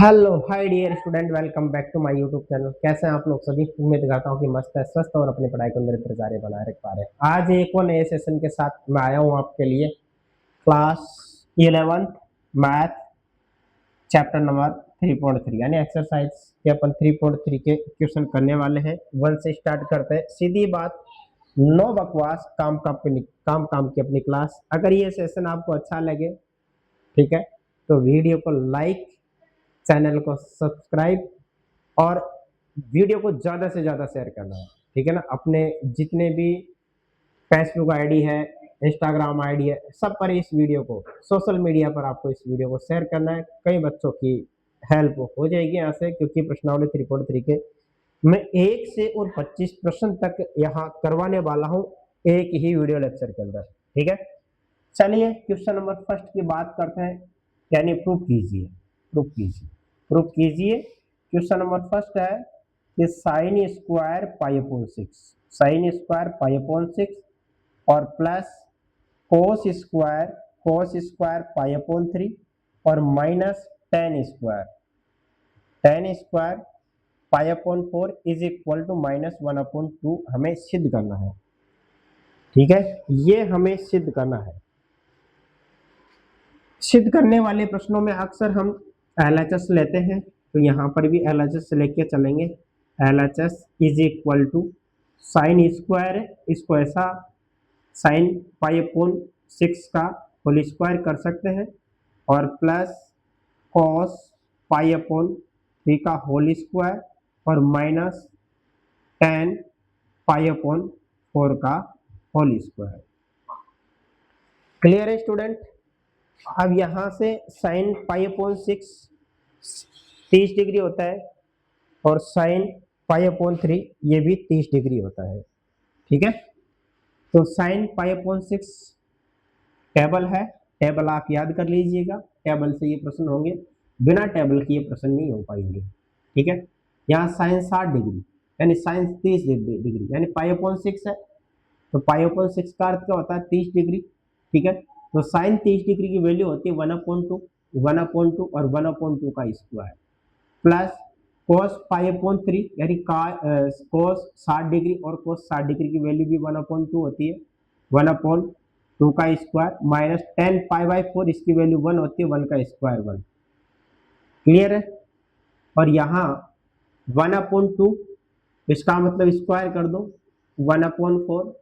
Hello hi dear student, welcome back to my YouTube channel. कैसे हैं आप लोग सभी? उम्मीद करता हूँ कि मस्त है, स्वस्थ और अपनी पढ़ाई को निरंतर जारी बनाए रख पा रहे हैं। आज एक और नए सेशन के साथ मैं आया हूँ आपके लिए। Class 11th math chapter number 3.3 यानी एक्सरसाइज के अपन 3.3 के क्वेश्चन करने वाले हैं। 1 से स्टार्ट करते हैं। सीधी बात, नो बकवास, काम काम की अपनी क्लास। अगर ये सेशन आपको अच्छा लगे, ठीक है, तो वीडियो को लाइक, चैनल को सब्सक्राइब और वीडियो को ज़्यादा से ज़्यादा शेयर करना है, ठीक है ना। अपने जितने भी फेसबुक आईडी है, इंस्टाग्राम आईडी है, सब पर इस वीडियो को, सोशल मीडिया पर आपको इस वीडियो को शेयर करना है। कई बच्चों की हेल्प हो जाएगी यहाँ से, क्योंकि प्रश्नावली 3.3 के मैं 1 से और 25 प्रश्न तक यहाँ करवाने वाला हूँ एक ही वीडियो लेक्चर के अंदर, ठीक है। चलिए क्वेश्चन नंबर फर्स्ट की बात करते हैं, यानी प्रूफ कीजिए। क्वेश्चन नंबर फर्स्ट है कि साइन स्क्वायर पाई अपॉन 6 और plus cos square pi upon 3 और minus tan square pi upon 4 is equal to -1/2 हमें सिद्ध करना है, ठीक है। ये हमें सिद्ध करना है। सिद्ध करने वाले प्रश्नों में अक्सर हम LHS लेते हैं, तो यहाँ पर भी LHS लेके चलेंगे। LHS is equal to sine square है, इसको ऐसा साइन पाई अपॉन 6 का होल स्क्वायर कर सकते हैं और प्लस कॉस पाई अपॉन 3 का होल स्क्वायर और माइनस टेन पाई अपॉन 4 का होल स्क्वायर। क्लियर है स्टूडेंट? अब यहाँ से साइन पाई अपॉन 6 30 डिग्री होता है और साइन पाई अपॉन 3 ये भी 30 डिग्री होता है, ठीक है। तो साइन पाई अपॉन 6 टेबल है, टेबल आप याद कर लीजिएगा, टेबल से ये प्रश्न होंगे, बिना टेबल के ये प्रश्न नहीं हो पाएंगे, ठीक है। यहाँ साइन 60 डिग्री यानी साइन 30 डिग्री यानी पाई अपॉन 6 है, तो पाई अपॉन 6 का अर्थ क्या होता है? 30 डिग्री, ठीक है। तो साइन 30 डिग्री की वैल्यू होती है 1/2 और 1/2 का स्क्वायर प्लस कोस पाई अपॉन 3 यानी कोस 60 डिग्री और कोस 60 डिग्री की वैल्यू भी 1/2 होती है, 1/2 का square minus ten pi by 4 इसकी वैल्यू 1 होती है, 1 का स्क्वायर 1। क्लियर है? और यहाँ 1/2 इसका मतलब स्क्वायर कर दो, 1/4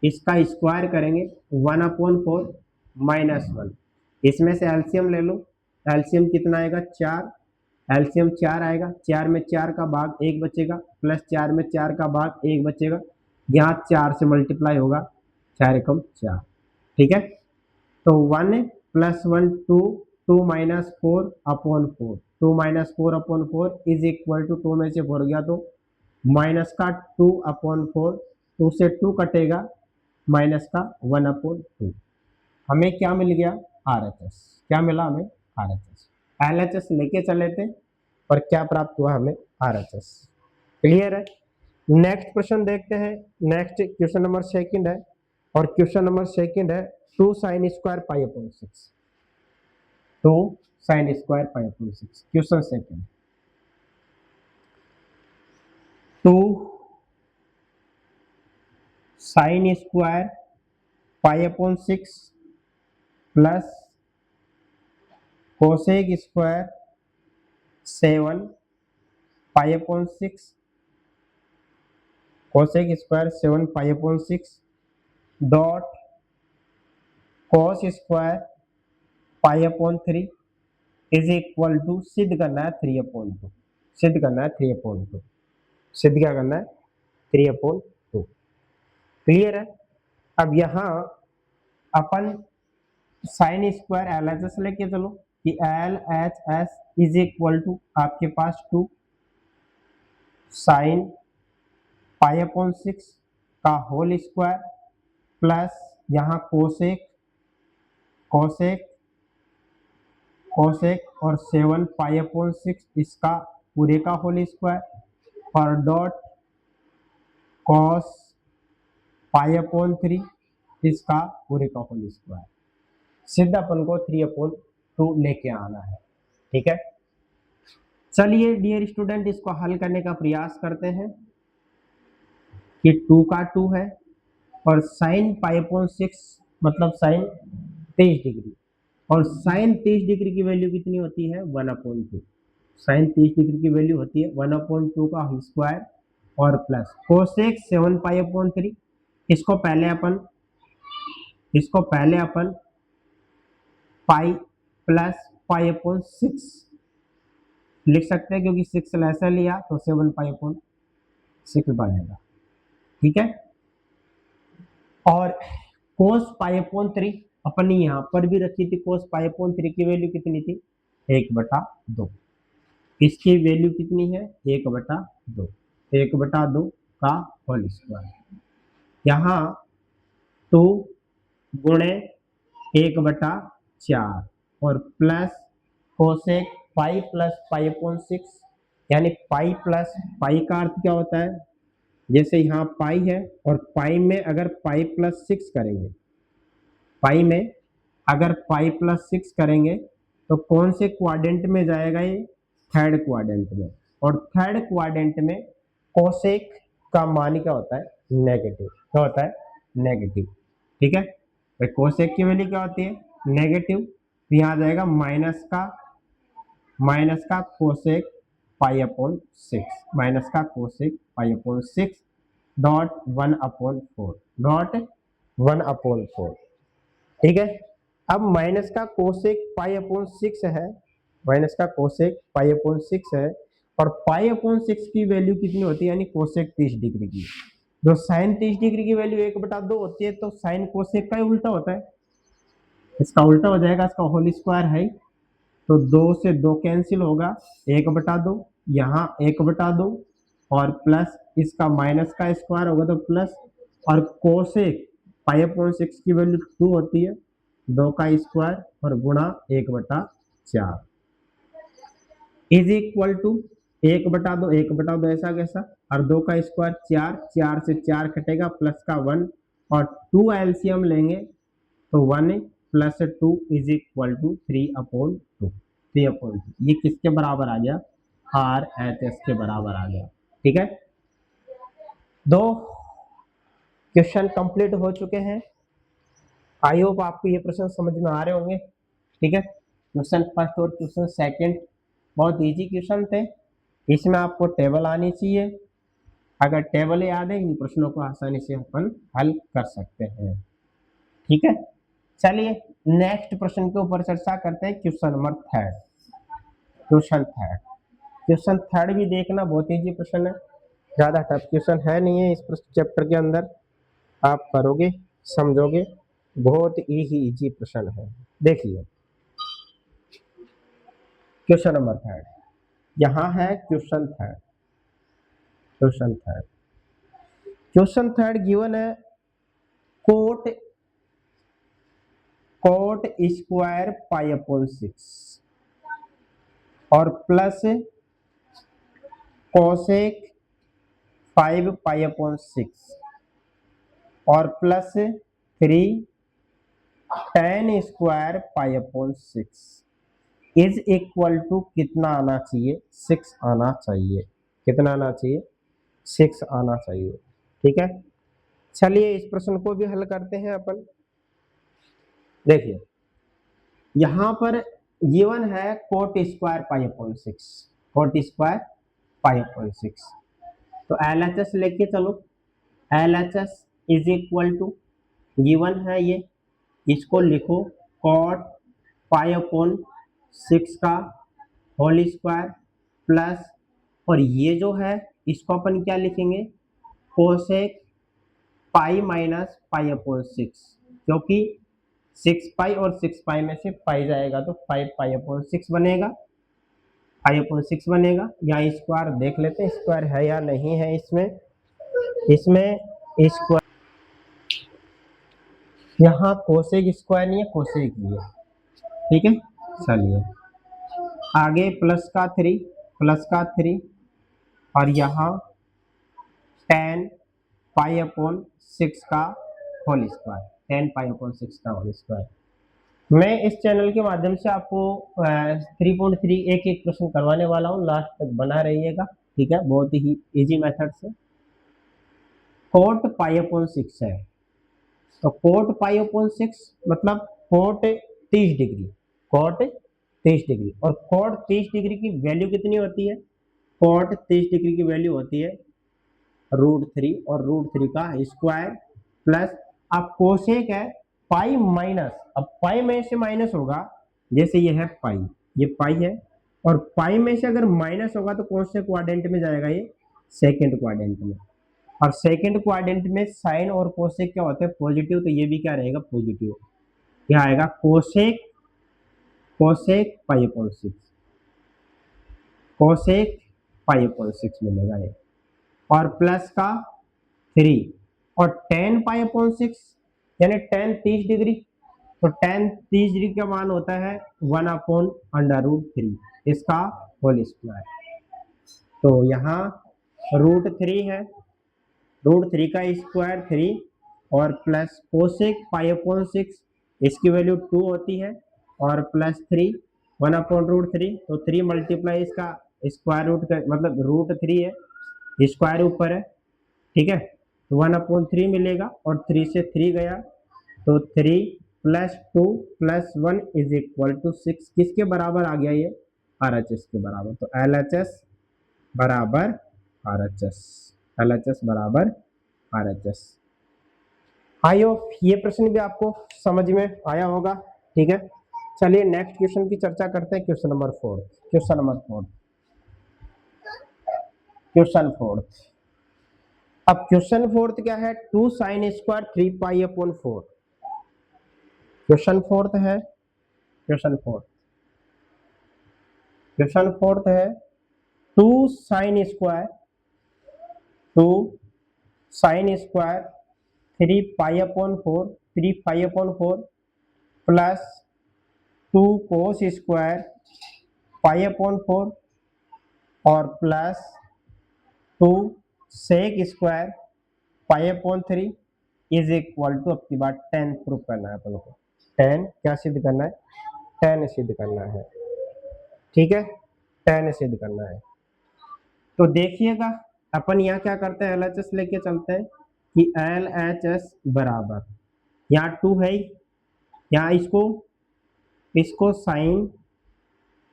इसका स्क्वायर करेंगे 1/4 -1। इसमें से एलसीएम ले लो, एलसीएम कितना आएगा? 4, एलसीएम 4 आएगा, 4 में 4 का भाग 1 बचेगा, प्लस 4 में 4 का भाग 1 बचेगा, यहाँ 4 से मल्टीप्लाई होगा, 4 एकम 4, ठीक है। तो 1 + 1 2, 2 - 4/4, 2 - 4/4 इज इक्वल टू 2 में से 4 गया तो माइनस का 2/4, 2 से 2 कटेगा, माइनस का 1/2। हमें क्या मिल गया? RHS। क्या मिला हमें? RHS। LHS लेके चले थे और क्या प्राप्त हुआ हमें? RHS। क्लियर है? नेक्स्ट क्वेश्चन देखते हैं। नेक्स्ट क्वेश्चन नंबर सेकंड है और क्वेश्चन नंबर सेकंड है 2 sin square pi upon 6। 2 sin square pi upon 6 question second. 2 sin square pi upon 6 plus cosec square 7 pi upon 6, cosec square 7 pi upon 6 dot cos square pi upon 3 is equal to सिद्ध करना है 3/2। सिद्ध करना है 3/2। सिद्ध क्या करना है? 3/2। क्लियर है? अब यहाँ अपन साइन स्क्वायर LHS लेके चलो कि LHS इज इक्वल टू आपके पास 2 साइन पाई अपॉन 6 का होल स्क्वायर प्लस यहाँ कोसेक और 7 पाई अपॉन 6 इसका पूरे का होल स्क्वायर और डॉट कॉस पाई अपॉन 3 इसका पूरे का होल स्क्वायर। सिद्ध अपन को 3/2 लेके आना है, ठीक है। चलिए डियर स्टूडेंट, इसको हल करने का प्रयास करते हैं कि 2 का 2 है और साइन पाई अपॉन 6 मतलब साइन 23 डिग्री, और साइन 23 डिग्री की वैल्यू कितनी होती है 1/2। साइन 30 डिग्री की वैल्यू होती है 1/2 का होल स्क्वायर और प्लस कोसेक 7 पाई अपॉन 3। इसको पहले अपन पाई प्लस पाई अपॉन 6 लिख सकते हैं, क्योंकि 6 ऐसा लिया तो 7 पाई अपॉन 6 बनेगा। ठीक है, और कोस पाई अपॉन 3 अपन यहाँ पर भी रखी थी। कोस पाई अपॉन 3 की वैल्यू कितनी थी 1/2। इसकी वैल्यू कितनी है 1/2, 1/2 का होल स्क्वायर। यहाँ 2 गुणे 1/4 और plus cosec pi plus pi upon 6, यानी पाई प्लस पाई का अर्थ क्या होता है, जैसे यहाँ पाई है और पाई में अगर पाई प्लस 6 करेंगे, पाई में अगर पाई प्लस 6 करेंगे तो कौन से क्वाड्रेंट में जाएगा ये, थर्ड क्वाड्रेंट में। और थर्ड क्वाड्रेंट में कोसेक का मान क्या होता है नेगेटिव, क्या होता है नेगेटिव। ठीक है, तो कोसेक की वैल्यू क्या होती है नेगेटिव, तो यहाँ आ जाएगा माइनस का कोसेक पाई अपॉन 6, माइनस का कोसेक पाई अपॉन 6 डॉट 1/4। ठीक है, अब माइनस का कोसेक पाई अपॉन 6 है, माइनस का कोसेक पाई अपॉन 6 है, और पाई अपॉन 6 की वैल्यू कितनी होती है यानी कोसेक 30 डिग्री की। जो साइन 30 डिग्री की वैल्यू 1/2 होती है, तो साइन कोसेक का ही उल्टा होता है, इसका उल्टा हो जाएगा, इसका होल स्क्वायर है, तो 2 से 2 कैंसिल होगा, 1/2 यहाँ 1/2 और प्लस इसका माइनस का स्क्वायर होगा तो प्लस, और कोसेक पाई अपॉन 6 की वैल्यू 2 होती है, 2 का स्क्वायर और गुणा 1/4 इज इक्वल टू 1/2 ऐसा कैसा, और 2 का स्क्वायर 4, 4 से 4 कटेगा प्लस का 1 और 2 एलसीएम लेंगे तो 1 प्लस 2 इज इक्वल टू 3/2। ये किसके बराबर आ गया RHS के बराबर आ गया। ठीक है, 2 क्वेश्चन कंप्लीट हो चुके हैं। आई होप आपको ये प्रश्न समझ में आ रहे होंगे। ठीक है, क्वेश्चन फर्स्ट और क्वेश्चन सेकंड बहुत इजी क्वेश्चन थे, इसमें आपको टेबल आनी चाहिए, अगर टेबल याद है इन प्रश्नों को आसानी से अपन हल कर सकते हैं। ठीक है, चलिए नेक्स्ट प्रश्न के ऊपर चर्चा करते हैं, question number third. Question third भी देखना, बहुत इजी प्रश्न है, ज्यादा टफ क्वेश्चन है नहीं है इस चैप्टर के अंदर, आप करोगे समझोगे, बहुत ही इजी प्रश्न है। देखिए क्वेश्चन नंबर थर्ड, यहाँ है क्वेश्चन थर्ड गिवन है कोट स्क्वायर पाई अपॉन 6 और प्लस कोसेक 5 पाई अपॉन 6 और plus 3 tan square pi upon 6 is equal to कितना आना चाहिए 6 आना चाहिए, कितना आना चाहिए 6 आना चाहिए। ठीक है, चलिए इस प्रश्न को भी हल करते हैं अपन। देखिए यहां पर गिवन है cot square pi upon 6, cot square pi upon 6, तो LHS लेके चलो, LHS is equal to given है ये, इसको लिखो कॉट पाई अपॉन 6 का होल स्क्वायर प्लस, और ये जो है इसको अपन क्या लिखेंगे cosec pi minus pi upon 6, क्योंकि 6 पाई और 6 पाई में से पाई जाएगा तो 5 पाई अपॉन 6 बनेगा, 5 अपॉन 6 बनेगा। यहाँ स्क्वायर देख लेते हैं स्क्वायर है या नहीं है, इसमें स्क्वायर, यहाँ कोसेक स्क्वायर नहीं है, कोसेक ही है। ठीक है, चलिए आगे प्लस का 3 और यहाँ tan पाई अपॉन 6 का whole square, tan pi upon 6 का होल स्क्वायर। मैं इस चैनल के माध्यम से आपको 3.3 एक एक प्रश्न करवाने वाला हूँ, लास्ट तक बना रहिएगा, ठीक है। बहुत ही इजी मेथड से। कोट पाई अपॉन 6 है, तो कोट पाई अपॉन 6 मतलब कोट 30 डिग्री, कोट 30 डिग्री, और कोट 30 डिग्री की वैल्यू कितनी होती है? कोट 30 डिग्री की वैल्यू होती है √3, और √3 का स्क्वायर प्लस, अब कोसेक है पाई माइनस, अब पाई में से माइनस होगा, जैसे ये है पाई, ये पाई है, और पाई में से अगर माइनस होगा तो कौन से क्वाड्रेंट में जाएगा? ये सेकंड क्वाड्रेंट में, और सेकंड क्वाड्रेंट में साइन और कोसेक क्या होते हैं? पॉजिटिव, तो ये भी क्या रहेगा? पॉजिटिव। क्या आएगा? कोसेक, कोसेक पाई अपॉन 6, कोसेक पाई अपॉन 6 मिलेगा ये, और प्लस का 3, और tan पाई अपॉन 6 यानी tan 30 डिग्री, तो tan 30 डिग्री का मान होता है 1/√3, इसका होल स्क्वायर। तो यहाँ √3 है, √3 का स्क्वायर 3, और प्लस कोसेक पाई अपॉन 6, इसकी वैल्यू 2 होती है, और प्लस 3 1/√3, तो 3 मल्टीप्लाई इसका स्क्वायर रूट का मतलब √3 है, स्क्वायर ऊपर है, ठीक है, तो 1/3 मिलेगा, और 3 से 3 गया, तो 3 plus 2 plus 1 is equal to 6, किसके बराबर आ गया ये? RHS के बराबर। तो LHS बराबर RHS, LHS बराबर RHS। आई होप ये प्रश्न भी आपको समझ में आया होगा, ठीक है। चलिए नेक्स्ट क्वेश्चन की चर्चा करते हैं, question number 4, question number 4, question 4। अब क्वेश्चन 4 क्या है? 2 sine square 3 pi upon 4, question 4 है, क्वेश्चन 4, क्वेश्चन 4 है 2 sine square, 2 sine square 3 pi upon 4, 3 pi upon 4 plus 2 cos square pi upon 4, और plus 2 sec square pi upon 3 is equal to, अब की बात 10 proof करना है अपन को, 10 क्या सिद्ध करना है? 10 सिद्ध करना है, ठीक है, 10 सिद्ध करना है। तो देखिएगा अपन यहाँ क्या करते हैं, LHS लेके चलते हैं कि LHS बराबर, यहाँ 2 है, यहाँ इसको इसको साइन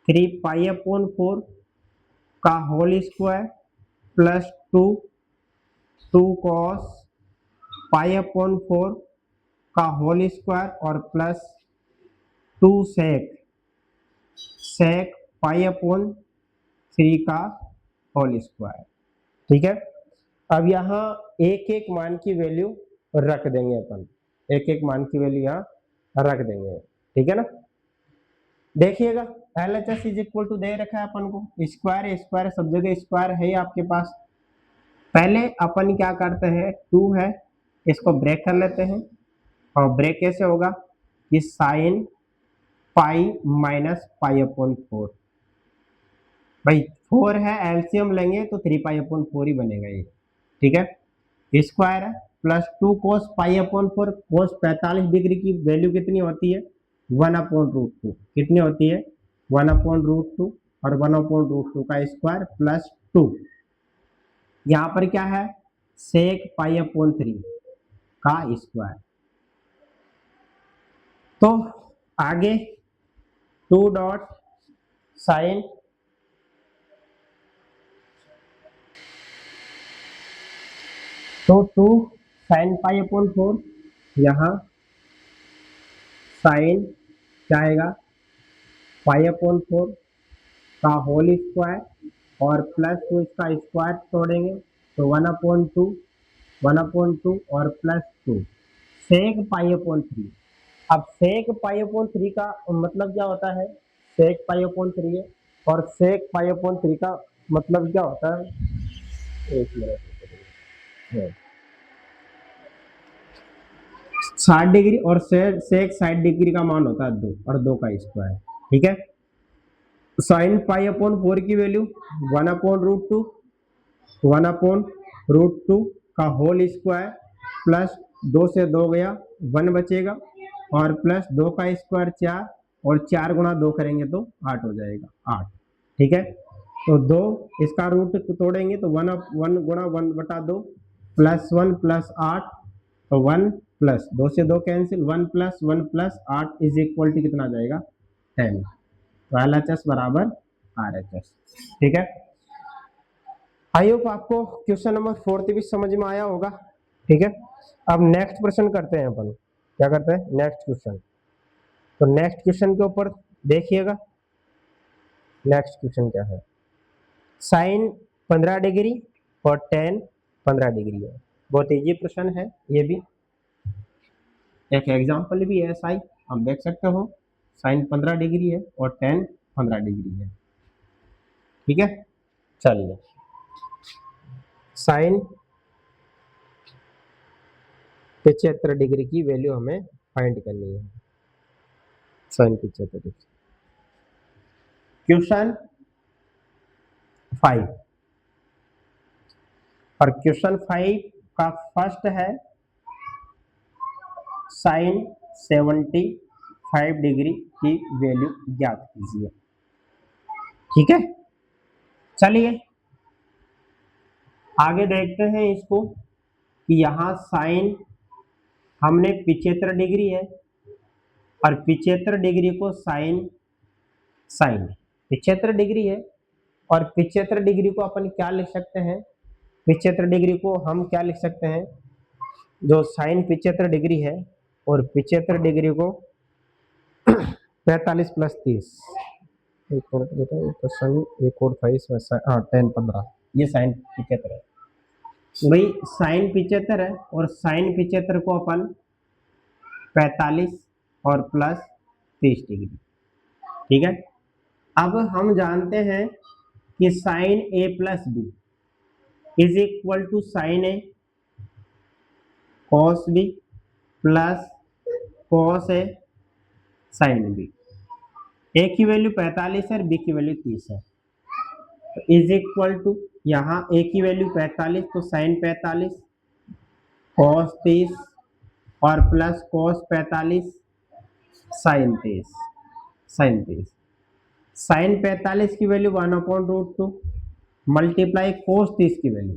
3 पाई अपॉन 4 का whole square plus 2 cos pi upon 4 का होल स्क्वायर, और प्लस 2 सेक पाई अपॉन 3 का होल स्क्वायर, ठीक है। अब यहाँ एक एक मान की वैल्यू रख देंगे अपन, एक एक मान की वैल्यू यहाँ रख देंगे, ठीक है ना। देखिएगा LHS इज इक्वल टू दे रखा है अपन को, स्क्वायर स्क्वायर सब जगह स्क्वायर है आपके पास। पहले अपन क्या करते हैं, 2 है, इसको ब्रेक कर लेते हैं, और ब्रेक कैसे होगा कि sign pi minus pi upon 4, भाई 4 है, एलसीएम लेंगे तो 3 पाई अपॉन 4 ही बनेगा ये, ठीक है। स्क्वायर है, प्लस 2 कोस पाई अपॉन 4, कोस 45 डिग्री की वैल्यू कितनी होती है? 1/√2, कितनी होती है? 1/√2, और 1/√2 का स्क्वायर प्लस 2, यहाँ पर क्या है? सेक पाई अपॉन 3 का स्क्वायर। तो आगे 2 डॉट साइन, तो 2 साइन पाई अपॉन 4, यहाँ साइन क्या आएगा? पाई अपॉन 4 का होल स्क्वायर, और प्लस 2 इसका स्क्वायर तोड़ेंगे तो 1/2, 1/2 और प्लस 2 सेक पाई अपॉन 3। अब सेक पाई अपॉन 3 का मतलब क्या होता है? सेक पाई अपॉन 3 है, और सेक पाई अपॉन 3 का मतलब क्या होता है? एक मिनट, 60 डिग्री, और सेक 60 डिग्री का मान होता है 2, और 2 का स्क्वायर, ठीक है। साइन पाई अपॉन 4 की वैल्यू 1/√2, 1/√2 का होल स्क्वायर प्लस 2 से 2 गया 1 बचेगा, और प्लस 2 का स्क्वायर 4 और 4 गुणा 2 करेंगे तो 8 हो जाएगा 8। ठीक है, तो 2 इसका रूट तोड़ेंगे तो 1 गुणा 1/2 प्लस 1 प्लस 8 तो 1 प्लस 2 से 2 cancel 1 plus 1 plus 8 is equal to कितना जाएगा 10। तो LHS बराबर RHS। ठीक है, आई होप आपको क्वेश्चन नंबर 4 भी समझ में आया होगा। ठीक है, अब नेक्स्ट प्रश्न करते हैं अपन। क्या करते हैं, नेक्स्ट क्वेश्चन। तो नेक्स्ट क्वेश्चन के ऊपर देखिएगा, नेक्स्ट क्वेश्चन क्या है। साइन 15 डिग्री और टेन 15 डिग्री है। बहुत इजी प्रश्न है, ये भी एक एग्जाम्पल भी है ऐसा ही, हम देख सकते हो। साइन 15 डिग्री है और टेन 15 डिग्री है। ठीक है, चलिए साइन 75 डिग्री की वैल्यू हमें फाइंड करनी है। साइन 75 डिग्री, क्वेश्चन 5 और क्वेश्चन 5 का फर्स्ट है साइन 75 डिग्री की वैल्यू ज्ञात कीजिए। ठीक है, चलिए आगे देखते हैं इसको कि यहाँ साइन हमने 75 डिग्री है और 75 डिग्री को साइन 75 डिग्री है और 75 डिग्री को अपन क्या लिख सकते हैं, 75 डिग्री को हम क्या लिख सकते हैं, जो साइन 75 डिग्री है और 75 डिग्री को 45 प्लस 30 एक और 5 हाँ 10 15 ये साइन 75 है भाई। साइन 75 है और साइन 75 को अपन 45 और प्लस 30 डिग्री। ठीक है, अब हम जानते हैं कि sine A plus B is equal to sine A cos B plus cos A sine B. A की वैल्यू 45 है और बी की वैल्यू 30 है, तो इज इक्वल टू यहाँ ए की वैल्यू 45 तो साइन 45 कॉस 30 और प्लस कॉस 45 साइन 30। साइन 45 की वैल्यू 1/√2 मल्टीप्लाई कॉस 30 की वैल्यू,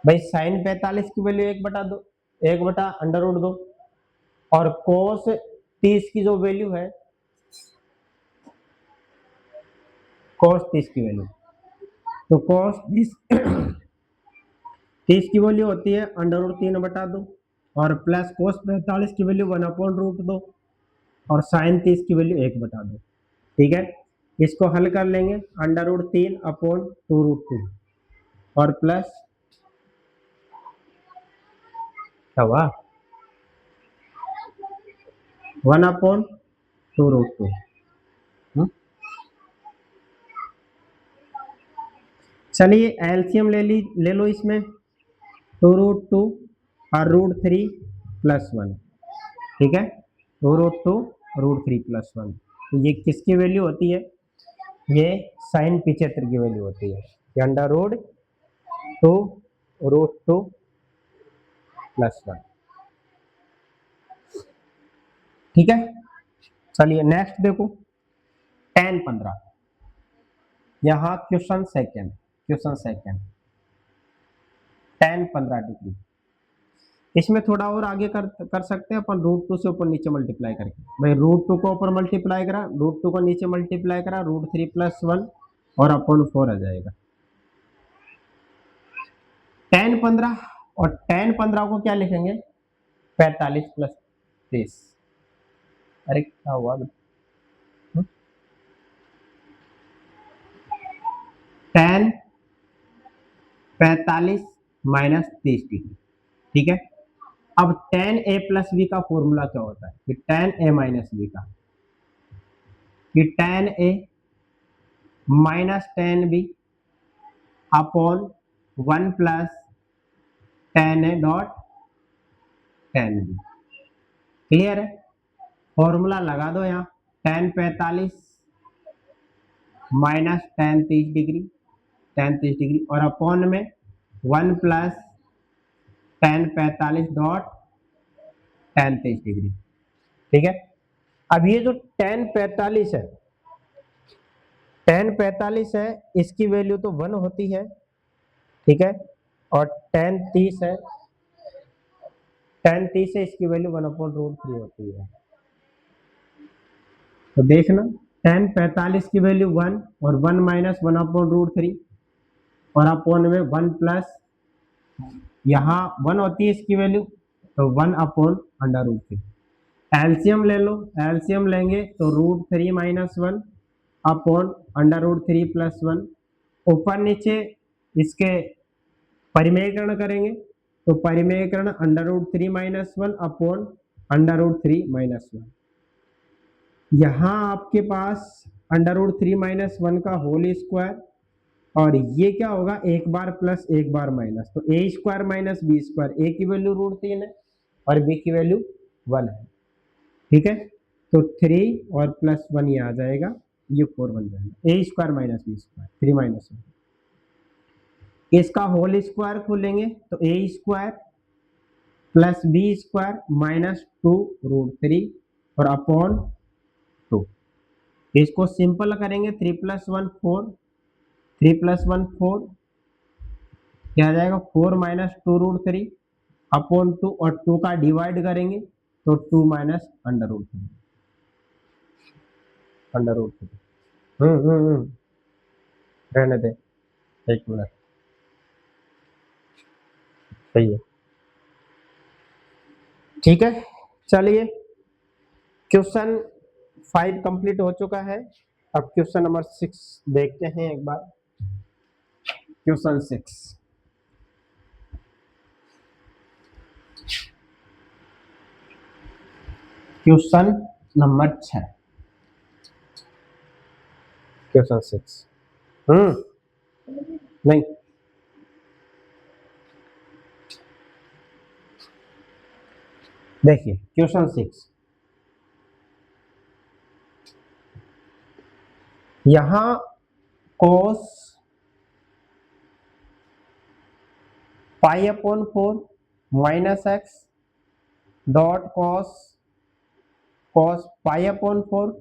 भाई साइन 45 की वैल्यू 1/2 1/√2 और कॉस 30 की जो वैल्यू है, कॉस 30 की वैल्यू, तो कॉस 30 की वैल्यू होती है √3/2 और प्लस कॉस 45 की वैल्यू 1/√2 और साइन 30 की वैल्यू 1/2। ठीक है, इसको हल कर लेंगे √3/2√2 और प्लस क्या हुआ 1/2√2। चलिए एलसीएम ले लो इसमें 2√2 और √3 प्लस 1। ठीक है, 2√2 √3 प्लस 1, तो ये किसकी वैल्यू होती है, ये साइन 75 की वैल्यू होती है, √2√2 प्लस 1। ठीक है, चलिए नेक्स्ट देखो tan 15। यहाँ क्वेश्चन सेकेंड tan 15 डिग्री, इसमें थोड़ा और आगे कर सकते हैं अपन, √2 से ऊपर नीचे मल्टीप्लाई करके। भाई √2 को ऊपर मल्टीप्लाई करा, √2 को नीचे मल्टीप्लाई करा, √3 प्लस 1 और अपन 4 आ जाएगा। tan 15 और tan 15 को क्या लिखेंगे 45 प्लस 30। अरे क्या हुआ, tan 45 माइनस 30 डिग्री। ठीक है, अब tan a प्लस बी का फॉर्मूला क्या होता है कि tan a माइनस बी का, कि tan a minus tan b upon 1 plus tan a dot tan b। Clear है, फॉर्मूला लगा दो यहाँ, tan 45 माइनस tan 30 डिग्री और अपॉन में 1 plus tan 45 dot tan 30 degree. ठीक है। अब ये जो tan 45 है, tan 45 है, इसकी वैल्यू तो 1 होती है, ठीक है। और tan 30 है, tan 30 है, इसकी वैल्यू 1/√3 होती है। तो देखना tan 45 की वैल्यू 1 और 1 माइनस 1/√3 और अपॉन में 1 प्लस, यहाँ 1 होती है इसकी वैल्यू, तो 1/√3। एलसीएम ले लो, एलसीएम लेंगे तो √3 माइनस 1 अपॉन √3 प्लस 1। ऊपर नीचे इसके परिमेयकरण करेंगे तो परिमेयकरण √3 माइनस 1 अपॉन √3 माइनस 1। यहाँ आपके पास √3 माइनस 1 का होल स्क्वायर, और ये क्या होगा, एक बार प्लस एक बार माइनस, तो A square minus B square, ए की वैल्यू √3 है और बी की वैल्यू 1 है, ठीक है। तो 3 और प्लस 1 ये आ जाएगा, ये 4 बन जाएगा, A square minus B square, 3 minus 1। इसका होल स्क्वायर खोलेंगे तो A square plus B square minus 2√3 और अपॉन 2। इसको सिंपल करेंगे, 3 प्लस 1 4, 3 प्लस 1 4, क्या आ जाएगा 4 माइनस 2√3 अपॉन 2, और 2 का डिवाइड करेंगे तो 2 माइनस √3। रहने दे, एक मिनट, सही है, ठीक है। चलिए क्वेश्चन 5 कंप्लीट हो चुका है। अब क्वेश्चन नंबर 6 देखते हैं एक बार। क्वेश्चन 6, क्वेश्चन नंबर 6, क्वेश्चन 6 नहीं, देखिए क्वेश्चन 6, यहां cos π/4 minus X dot cos π/4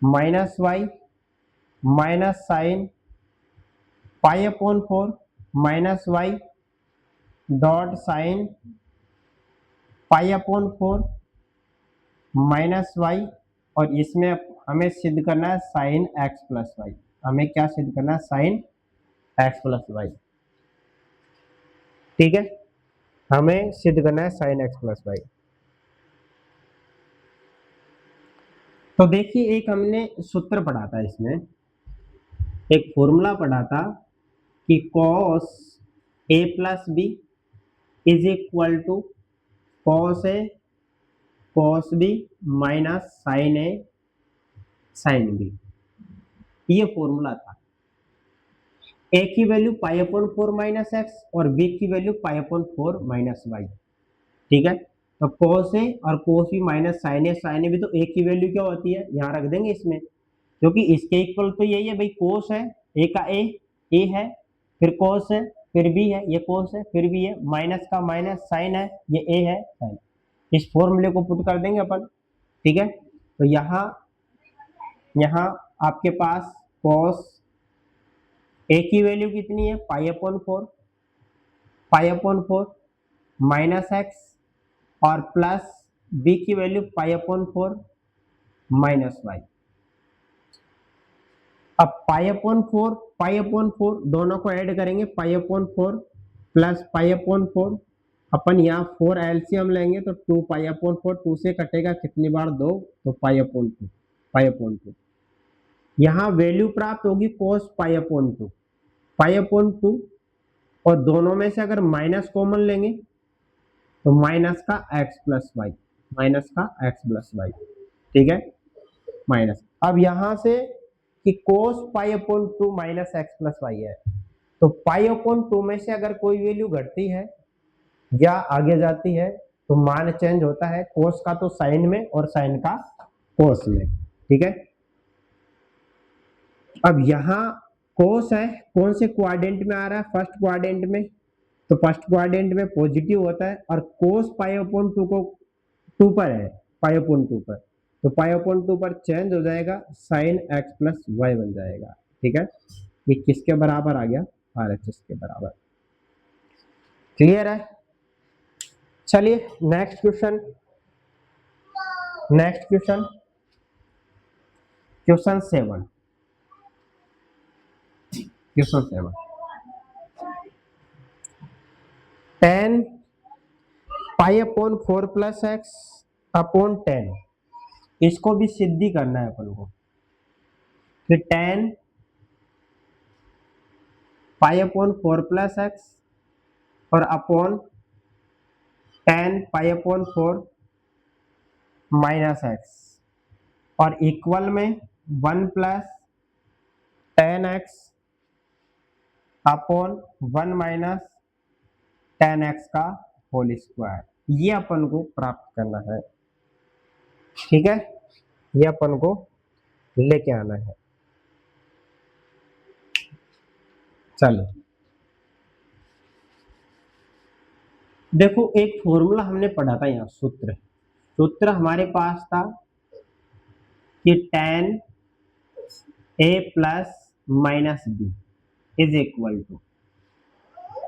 minus Y minus sine π/4 minus Y dot sine π/4 minus Y, और इसमें हमें सिद्ध करना है साइन एक्स प्लस वाई। हमें क्या सिद्ध करना है, साइन एक्स प्लस वाई, ठीक है। हमें सिद्ध करना है साइन एक्स प्लस वाई। तो देखिए एक हमने सूत्र पढ़ा था, इसमें एक फॉर्मूला पढ़ा था कि cos a plus B is equal to cos a cos b minus sine a sine b। ये फॉर्मूला था। a की वैल्यू π/4 माइनस एक्स और b की वैल्यू π/4 माइनस वाई, ठीक है। तो cos a और cos b minus sine a भी, तो a की वैल्यू क्या होती है, यहाँ रख देंगे इसमें, क्योंकि इसके इक्वल तो यही है भाई, cos है, a का a है, फिर cos है, फिर b है, ये cos है, फिर b है, माइनस का माइनस साइन है, ये a है साइन। इस फॉर्मूले को पुट कर देंगे अपन, ठीक है। तो यहाँ आपके पास cos a की वैल्यू कितनी है, π/4 माइनस एक्स, और प्लस b की वैल्यू π/4 माइनस वाई। अब π/4 दोनों को ऐड करेंगे, π/4 प्लस π/4, अपन यहाँ 4 एलसीएम लेंगे तो 2 π/4, 2 से कटेगा कितनी बार, 2, तो π/2। यहाँ वैल्यू प्राप्त होगी cos π/2, और दोनों में से अगर माइनस कॉमन लेंगे तो माइनस का x प्लस वाई, ठीक है, माइनस। अब यहाँ से कि cos π/2 minus X plus Y है, तो π/2 में से अगर कोई वैल्यू घटती है या आगे जाती है तो मान चेंज होता है, cos का तो साइन में और साइन का cos में, ठीक है। अब यहाँ cos है, कौन से क्वाड्रेंट में आ रहा है, फर्स्ट क्वाड्रेंट में, तो फर्स्ट क्वाड्रेंट में पॉजिटिव होता है, और cos π/2 को 2 पर है पाई/2 पर, तो पाई/2 पर चेंज हो जाएगा, साइन एक्स प्लस वाई बन जाएगा। ठीक है, ये किसके बराबर आ गया, RHS के बराबर। क्लियर है? चलिए next question, next question, question 7, question 7, tan पाई/4 प्लस एक्स अपॉन 10, इसको भी सिद्धि करना है अपन को, कि tan पाई/4 प्लस एक्स और अपॉन tan पाई/4 माइनस एक्स और इक्वल में 1 plus tan x upon 1 minus tan x का होल स्क्वायर, ये अपन को प्राप्त करना है। ठीक है, ये अपन को लेके आना है। चलो देखो, एक फॉर्मूला हमने पढ़ा था यहाँ, सूत्र, सूत्र हमारे पास था कि tan a plus minus b is equal to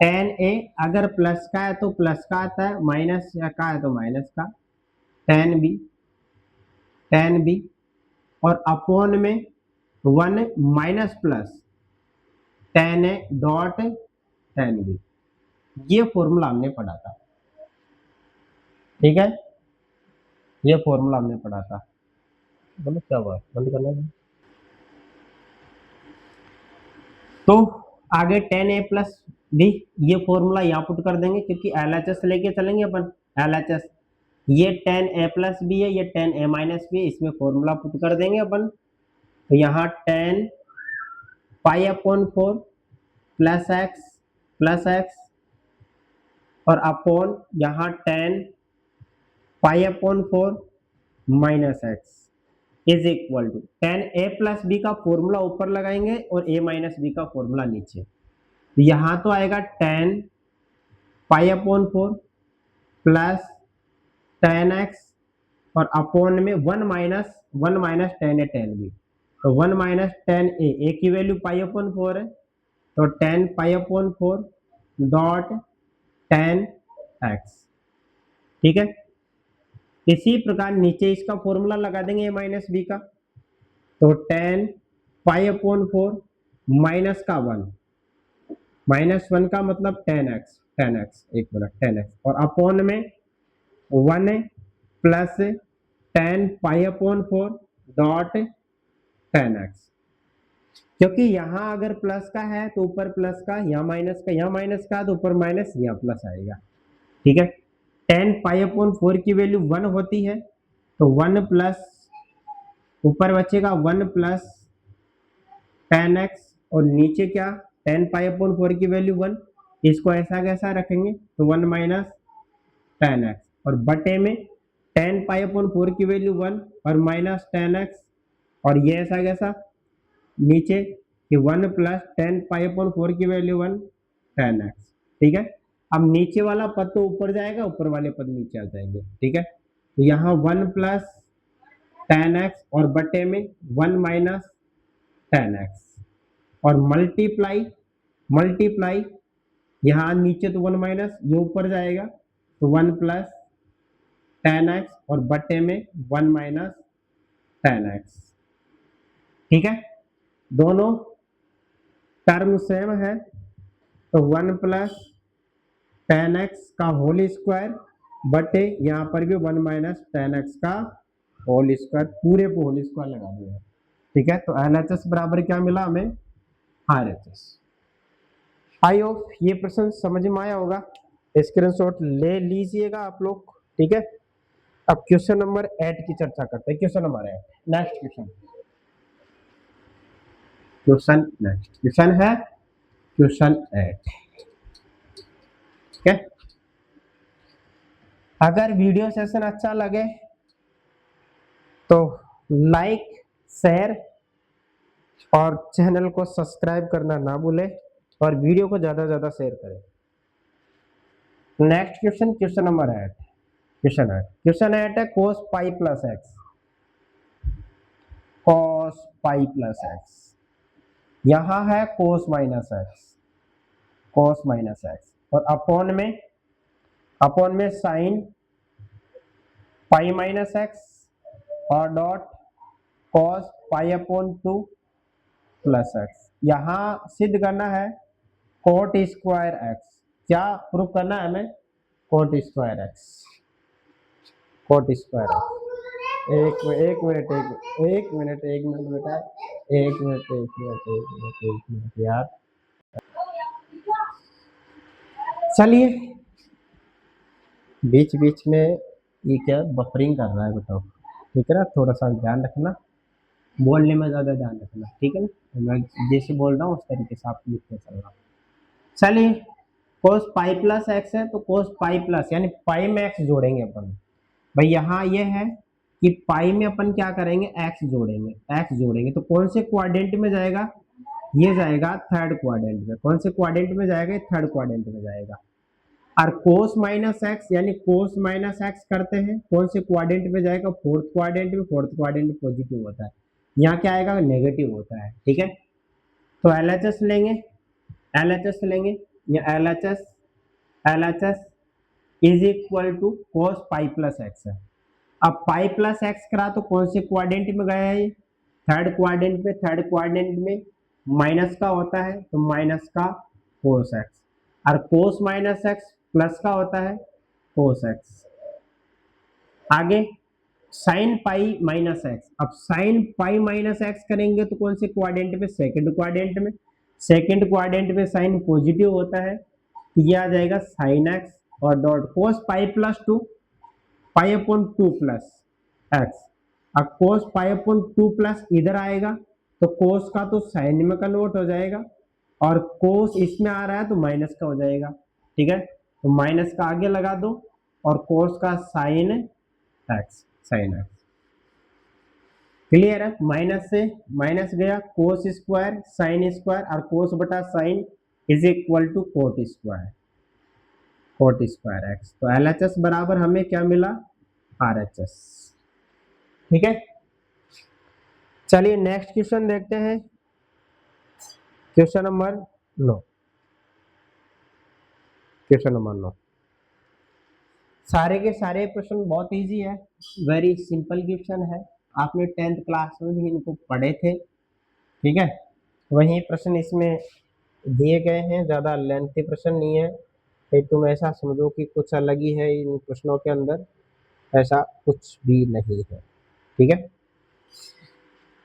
tan a, अगर प्लस का है तो प्लस का आता है, माइनस का है तो माइनस का, tan b और अपॉन में 1 minus plus tan a dot tan b, ये फॉर्मूला हमने पढ़ा था। ठीक है, ये फॉर्मूला हमने पढ़ा था। बोलो क्या हुआ, बंद करना है। तो आगे tan a प्लस बी, ये फॉर्मूला यहाँ पुट कर देंगे, क्योंकि LHS लेके चलेंगे अपन, LHS, ये tan a प्लस बी है, ये tan a माइनस बी, इसमें फॉर्मूला पुट कर देंगे अपन। तो यहाँ tan पाई/4 प्लस एक्स और अपॉन यहाँ tan पाई/4 minus X is equal to tan a plus B का फॉर्मूला ऊपर लगाएंगे और a माइनस बी का फॉर्मूला नीचे। तो यहाँ तो आएगा tan पाई/4 प्लस tan एक्स और अपॉन में 1 minus tan a tan b, तो 1 माइनस tan a की वैल्यू पाई/4 है, तो tan पाई/4 डॉट tan x। ठीक है, इसी प्रकार नीचे इसका फॉर्मूला लगा देंगे a माइनस बी का, तो tan पाई/4 माइनस का 1, माइनस 1 का मतलब tan x, एक मिनट, tan x और अपॉन में 1 प्लस tan पाई/4 डॉट tan x, क्योंकि यहाँ अगर प्लस का है तो ऊपर प्लस का, यहाँ माइनस का, यहाँ माइनस का तो ऊपर माइनस, यहाँ प्लस आएगा। ठीक है, tan पाई/4 की वैल्यू 1 होती है, तो 1 प्लस ऊपर बचेगा 1 प्लस tan x और नीचे क्या, tan पाई/4 की वैल्यू 1, इसको ऐसा कैसा रखेंगे, तो 1 माइनस tan x और बटे में tan पाई/4 की वैल्यू 1 और माइनस tan x और ये ऐसा कैसा नीचे कि 1 प्लस tan पाई/4 की वैल्यू 1 tan x। ठीक है, अब नीचे वाला पद तो ऊपर जाएगा, ऊपर वाले पद नीचे आ जाएंगे। ठीक है, तो यहाँ 1 प्लस tan x और बटे में 1 माइनस tan x और मल्टीप्लाई यहाँ नीचे तो 1 माइनस, ये ऊपर जाएगा, तो 1 प्लस tan x और बटे में 1 माइनस tan x। ठीक है, दोनों टर्म सेम है, तो 1 प्लस tan x का होल स्क्वायर बटे यहाँ पर भी 1 माइनस tan x का होल स्क्वायर, पूरे को होल स्क्वायर लगा दिया। ठीक है, तो LHS बराबर क्या मिला हमें, RHS। आई होप ये प्रश्न समझ में आया होगा, स्क्रीनशॉट ले लीजिएगा आप लोग। ठीक है, अब क्वेश्चन नंबर 8 की चर्चा करते हैं। क्वेश्चन नंबर 8, नेक्स्ट क्वेश्चन है क्वेश्चन 8। ठीक है, अगर वीडियो सेशन अच्छा लगे तो लाइक, शेयर और चैनल को सब्सक्राइब करना ना भूलें और वीडियो को ज्यादा से ज्यादा शेयर करें। Next question, question number 8, question eight है cos पाई प्लस एक्स, cos पाई प्लस एक्स, यहां है cos minus x, cos minus x, और अपॉन में साइन पाई माइनस एक्स और dot cos pi upon 2 plus x. यहां सिद्ध करना है कोट स्क्वायर एक्स। क्या प्रूफ करना है हमें? Cot square x, cot square x. एक मिनट बेटा, एक मिनट यार। चलिए, बीच बीच में ये क्या बफरिंग कर रहा है बताओ, ठीक है ना? थोड़ा सा ध्यान रखना, बोलने में ज्यादा ध्यान रखना, ठीक है ना? मैं जैसे बोल रहा हूँ उस तरीके से आप लिखते चलना। चलिए, कोस पाई प्लस एक्स है तो कोस पाई प्लस यानी पाई में एक्स जोड़ेंगे अपन। भाई यहाँ ये है कि पाई में अपन क्या करेंगे, एक्स जोड़ेंगे, एक्स जोड़ेंगे तो कौन से क्वाड्रेंट में जाएगा? ये जाएगा थर्ड क्वाड्रेंट में। कौन से क्वाड्रेंट में जाएगा? थर्ड क्वाड्रेंट में जाएगा। और कोस माइनस एक्स यानी कोस माइनस एक्स करते हैं, कौन से क्वाड्रेंट में जाएगा? फोर्थ क्वाड्रेंट में। फोर्थ क्वाड्रेंट पॉजिटिव होता है, यहाँ क्या आएगा? नेगेटिव होता है, ठीक है? तो एलएचएस लेंगे, एलएचएस लेंगे, या LHS is equal to cos pi plus x है। अब पाई प्लस एक्स करा तो कौन से क्वाड्रेंट में गया है? थर्ड क्वाड्रेंट में। थर्ड क्वाड्रेंट में माइनस का होता है तो माइनस का कोस एक्स, और कोस माइनस एक्स प्लस का होता है कोस एक्स। आगे साइन पाई माइनस एक्स। अब साइन पाई माइनस एक्स करेंगे तो कौन से क्वाड्रेंट में? सेकंड क्वाड्रेंट में। सेकंड क्वाड्रेंट में साइन पॉजिटिव होता है, ये आ जाएगा साइन एक्स और dot cos pi plus 2 pi upon 2 plus X. अब कोस पाई अपॉन 2 प्लस इधर आएगा तो कोस का तो साइन में कन्वर्ट हो जाएगा, और कोस इसमें आ रहा है तो माइनस का हो जाएगा, ठीक है? तो माइनस का आगे लगा दो और कोस का sine x, sine x. Clear है? माइनस से माइनस गया, कोस स्क्वायर साइन स्क्वायर, और कोस बटा sine is equal to cot square, cot square x. तो एलएचएस बराबर हमें क्या मिला? आरएचएस, ठीक है? चलिए नेक्स्ट क्वेश्चन देखते हैं, क्वेश्चन नंबर 9। क्वेश्चन नंबर 9 सारे के सारे प्रश्न बहुत इजी है, वेरी सिंपल क्वेश्चन है। आपने 10th क्लास में भी इनको पढ़े थे, ठीक है? वही प्रश्न इसमें दिए गए हैं, ज़्यादा लेंथी प्रश्न नहीं है। फिर तुम ऐसा समझो कि कुछ अलग ही है इन प्रश्नों के अंदर, ऐसा कुछ भी नहीं है, ठीक है?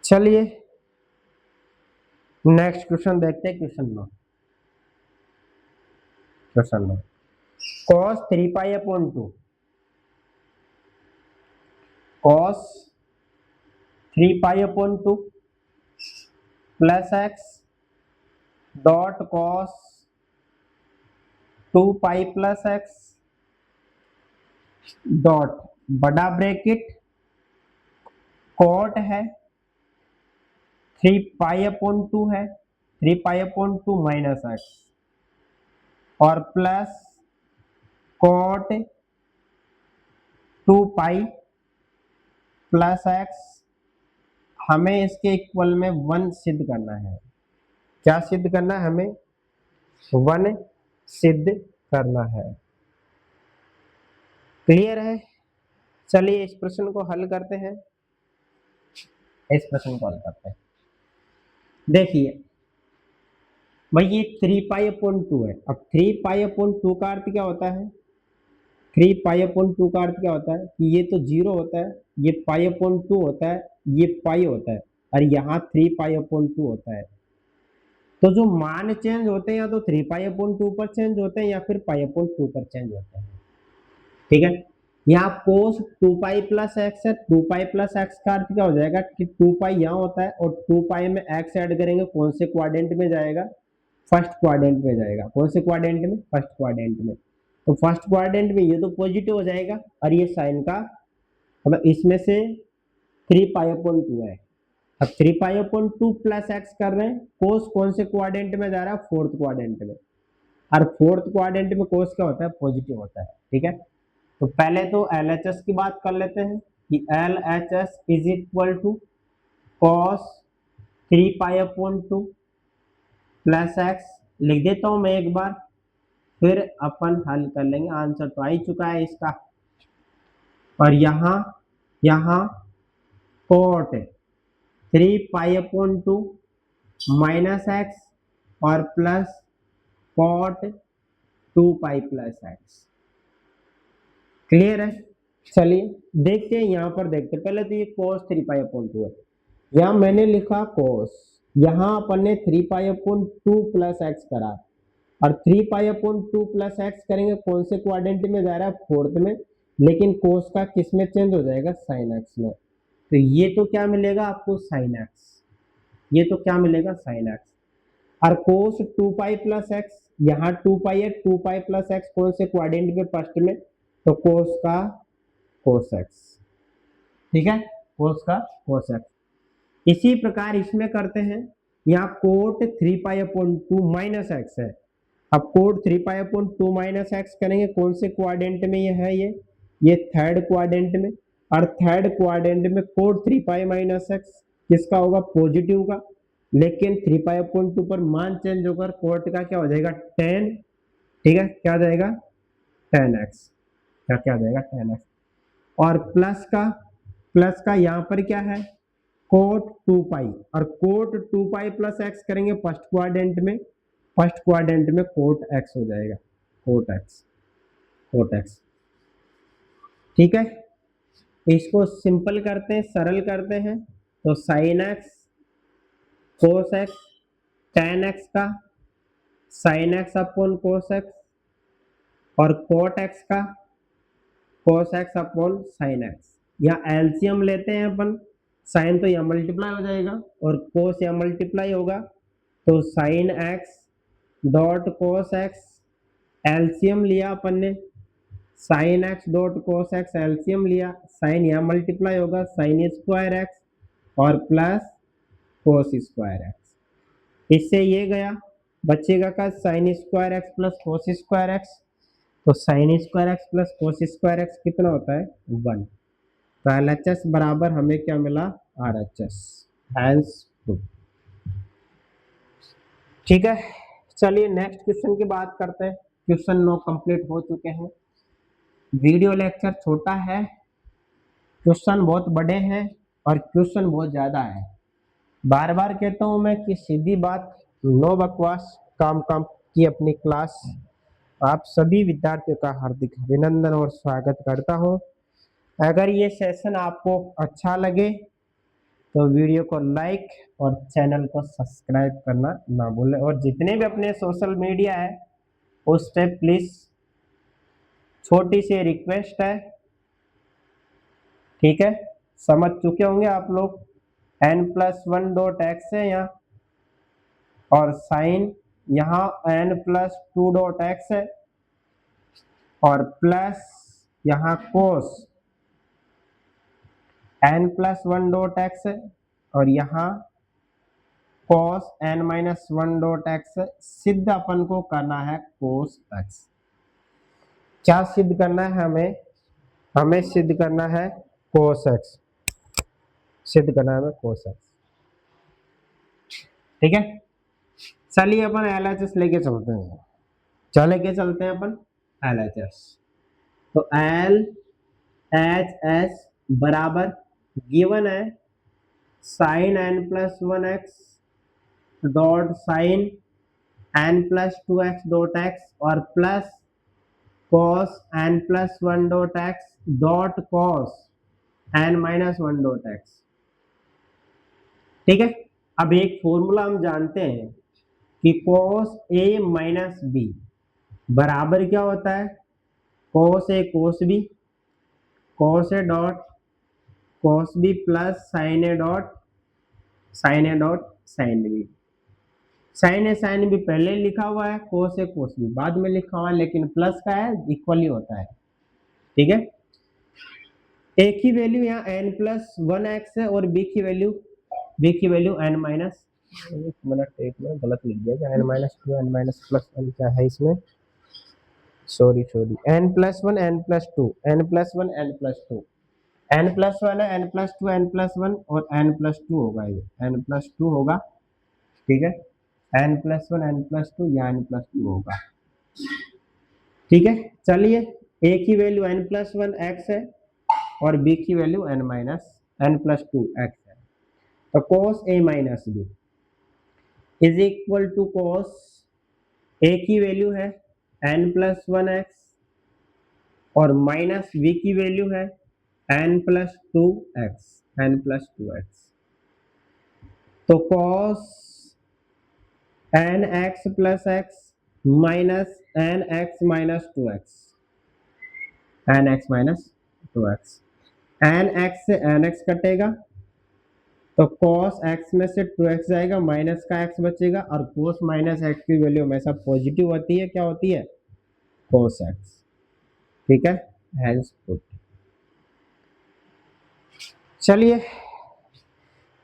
चलिए नेक्स्ट क्वेश्चन देखते हैं, question 9। Question 9 cos 3 pi upon 2, cos 3 pi upon 2 plus x dot cos 2 pi plus x dot बड़ा ब्रैकेट कॉट है 3 पाई अपॉन 2 है, 3 पाई अपॉन 2 माइनस एक्स और plus cot 2 pi plus x. हमें इसके equal में 1 सिद्ध करना है। क्या सिद्ध करना है? हमें 1 सिद्ध करना है। क्लियर है? चलिए इस प्रश्न को हल करते हैं, इस प्रश्न को हल करते हैं। देखिए भाई ये 3 पाई अपॉन 2 है। अब 3 पाई अपॉन 2 का अर्थ क्या होता है? 3 पाई अपॉन 2 का अर्थ क्या होता है कि ये तो 0 होता है, ये पाई अपॉन 2 होता है, ये पाई होता है, और यहाँ 3 पाई अपॉन 2 होता है। तो जो मान चेंज होते हैं या तो 3 पाई अपॉन 2 पर चेंज होते हैं या फिर पाई अपॉन 2 पर चेंज होते हैं, ठीक है? यहाँ कोस 2 पाई प्लस एक्स है, 2 पाई प्लस एक्स का अर्थ क्या हो जाएगा कि 2 पाई यहाँ होता है और 2 पाई में एक्स ऐड करेंगे, कौन से क्वाड्रेंट में जाएगा? फर्स्ट क्वाड्रेंट में जाएगा। कौन से क्वाड्रेंट में? फर्स्ट क्वाड्रेंट में। तो फर्स्ट क्वाड्रेंट में ये तो पॉजिटिव हो जाएगा, और ये साइन का मतलब इसमें से 3 पाई अपॉन 2 है। अब 3 पाई अपॉन 2 प्लस एक्स कर रहे हैं, कोस कौन से क्वाड्रेंट में जा रहा है? फोर्थ क्वाड्रेंट में, और फोर्थ क्वाड्रेंट में कोस क्या होता है? पॉजिटिव होता है, ठीक है? तो पहले तो LHS की बात कर लेते हैं कि LHS is equal to cos 3π/2 plus X. लिख देता हूं मैं एक बार, फिर अपन हल कर लेंगे। आंसर तो आ ही चुका है इसका। और यहाँ कॉट 3π/2 माइनस एक्स और plus cot 2π plus X. Clear है? चलिए देखते हैं, यहाँ पर देखते हैं। पहले तो ये cos 3π/2 है, यहाँ मैंने लिखा cos, यहाँ अपन ने 3π/2 प्लस एक्स करा, और 3π/2 प्लस एक्स करेंगे कौन से क्वाड्रेंट में जा रहा है? फोर्थ में, लेकिन cos का किस में चेंज हो जाएगा? sin x में। तो ये तो क्या मिलेगा आपको? sin x। ये तो क्या मिलेगा? sin x। और cos 2π प्लस एक्स, यहाँ 2π है, 2π प्लस एक्स कौन से क्वाड्रेंट में? फर्स्ट में, तो cos का cos x। ठीक है, cos का cos x। इसी प्रकार इसमें करते हैं, यहाँ कोट 3π/2 माइनस एक्स है। अब कोट 3π/2 माइनस एक्स करेंगे कौन से क्वाड्रेंट में? ये है ये थर्ड क्वाड्रेंट में। और थर्ड क्वाड्रेंट में कोट 3π माइनस एक्स किसका होगा? पॉजिटिव का। लेकिन 3π/2 पर मान चेंज होकर कोट का क्या हो जाएगा? 10। ठीक है, क्या जाएगा? 10x। क्या आ जाएगा? 10x। और प्लस का यहाँ पर क्या है? कोट 2π, और कोट 2π प्लस एक्स करेंगे फर्स्ट क्वाड्रेंट में, फर्स्ट क्वाड्रेंट में कोट x हो जाएगा, कोट x। ठीक है, इसको सिंपल करते हैं, सरल करते हैं। तो sin x cos x, tan x का sin x upon cos x, और cot x का cos x upon sin x। या एलसीएम लेते हैं अपन, साइन तो यहाँ मल्टीप्लाई हो जाएगा और कोस यहाँ मल्टीप्लाई होगा, तो sine X dot cos X, LCM लिया अपन ने, sine X dot cos X LCM लिया, साइन यहाँ मल्टीप्लाई होगा, साइन स्क्वायर एक्स और प्लस कोस स्क्वायर एक्स। इससे ये गया, बचेगा का sine square X plus cos square x. तो sine square X plus cos square X कितना होता है? 1। तो LHS बराबर हमें क्या मिला? RHS। Hence proof. ठीक है, चलिए नेक्स्ट क्वेश्चन की बात करते हैं। क्वेश्चन 9 कंप्लीट हो चुके हैं। वीडियो लेक्चर छोटा है, क्वेश्चन बहुत बड़े हैं और क्वेश्चन बहुत ज्यादा है। बार बार कहता हूं मैं कि सीधी बात, नो बकवास, काम की अपनी क्लास। आप सभी विद्यार्थियों का हार्दिक अभिनंदन और स्वागत करता हूं। अगर ये सेशन आपको अच्छा लगे तो वीडियो को लाइक और चैनल को सब्सक्राइब करना ना भूलें, और जितने भी अपने सोशल मीडिया है उस पे प्लीज छोटी सी रिक्वेस्ट है, ठीक है, समझ चुके होंगे आप लोग। n+1 डॉट एक्स है यहाँ, और साइन यहाँ n+2 डॉट एक्स है, और प्लस यहाँ कोस n+1 डॉट एक्स है, और यहाँ cos n-1 डॉट एक्स है। सिद्ध अपन को करना है cos x। क्या सिद्ध करना है हमें सिद्ध करना है cos x, सिद्ध करना है हमें cos x। ठीक है, चलिए अपन LHS लेके चलते हैं। लेके चलते हैं अपन LHS। तो LHS बराबर गिवन है sine n+1 X dot sine n+2 X dot X, और plus cos n+1 dot X dot cos n-1 dot X. ठीक है, अब एक फॉर्मूला हम जानते हैं कि cos a माइनस बी बराबर क्या होता है? cos a cos b, cos a dot cos b plus sin a dot sin b। Sine a sine b पहले लिखा हुआ है, cos ए cos बी बाद में लिखा हुआ है, लेकिन प्लस का है, इक्वली होता है। ठीक है, एक ही वैल्यू यहाँ n+1 एक्स है और b की वैल्यू n-, एक मिनट गलत लिख दिया, n-2 n-+1 क्या है इसमें? Sorry n+1 n+2 n+1 n+2 n+1 है n+2 n+1 और n+2 होगा, ये n+2 होगा, ठीक है, n+1 n+2 या n+2 होगा, ठीक है। चलिए a की वैल्यू n+1 x है और b की वैल्यू n+2 x है, तो cos a minus b is equal to cos a की वैल्यू है n+1 x और माइनस b की वैल्यू है n+2 x, तो cos nx plus x minus nx minus 2x, nx minus 2x, nx से nx कटेगा तो cos x में से 2x जाएगा, माइनस का x बचेगा, और cos माइनस x की वैल्यू हमेशा पॉजिटिव होती है, क्या होती है, cos x, ठीक है, हेंस पुट। चलिए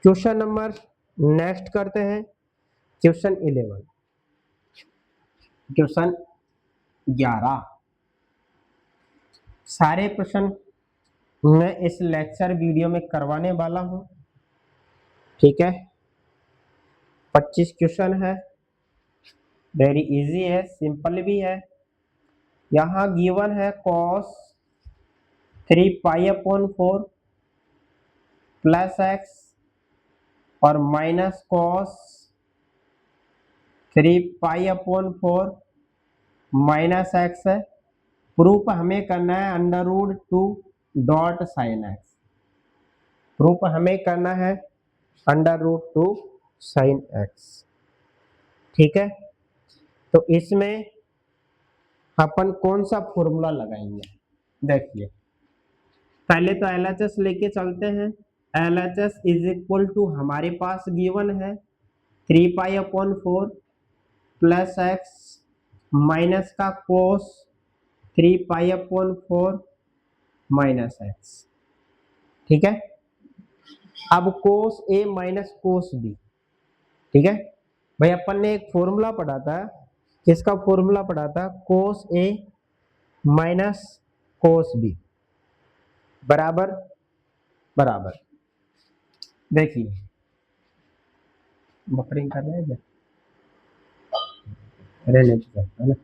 क्वेश्चन नंबर नेक्स्ट करते हैं, क्वेश्चन 11, क्वेश्चन 11। सारे प्रश्न मैं इस लेक्चर वीडियो में करवाने वाला हूं, ठीक है, 25 क्वेश्चन है, वेरी इजी है, सिंपल भी है। यहां गिवन है cos 3π/4 प्लस x और माइनस cos 3π/4 माइनस x है। प्रूफ हमें करना है √2 डॉट साइन x, प्रूफ हमें करना है √2 साइन x, ठीक है। तो इसमें अपन कौन सा फॉर्मूला लगाएंगे, देखिए पहले तो LHS लेके चलते हैं। LHS इज इक्वल टू हमारे पास गिवन है 3π/4 प्लस x माइनस का cos 3π/4 माइनस x, ठीक है। अब cos a minus cos b, ठीक है भाई, अपन ने एक फॉर्मूला पढ़ा था, किसका फॉर्मूला पढ़ा था, cos a minus cos b बराबर बराबर, देखिए बफरिंग कर रहे हैं, रहने है ना,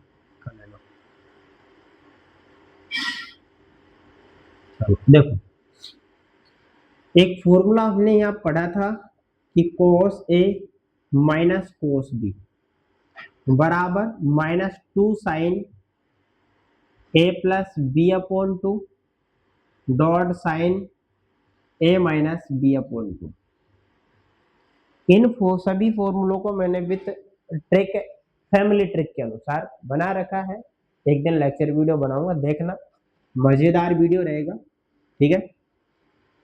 देखो एक फॉर्मूला हमने यहाँ पढ़ा था कि cos a minus cos b बराबर -2 sine a plus b/2 dot sine a minus b/2। इन सभी फॉर्मूलों को मैंने विथ ट्रिक, फैमिली ट्रिक के अनुसार बना रखा है। एक दिन लेक्चर वीडियो बनाऊंगा, देखना, मजेदार वीडियो रहेगा, ठीक है।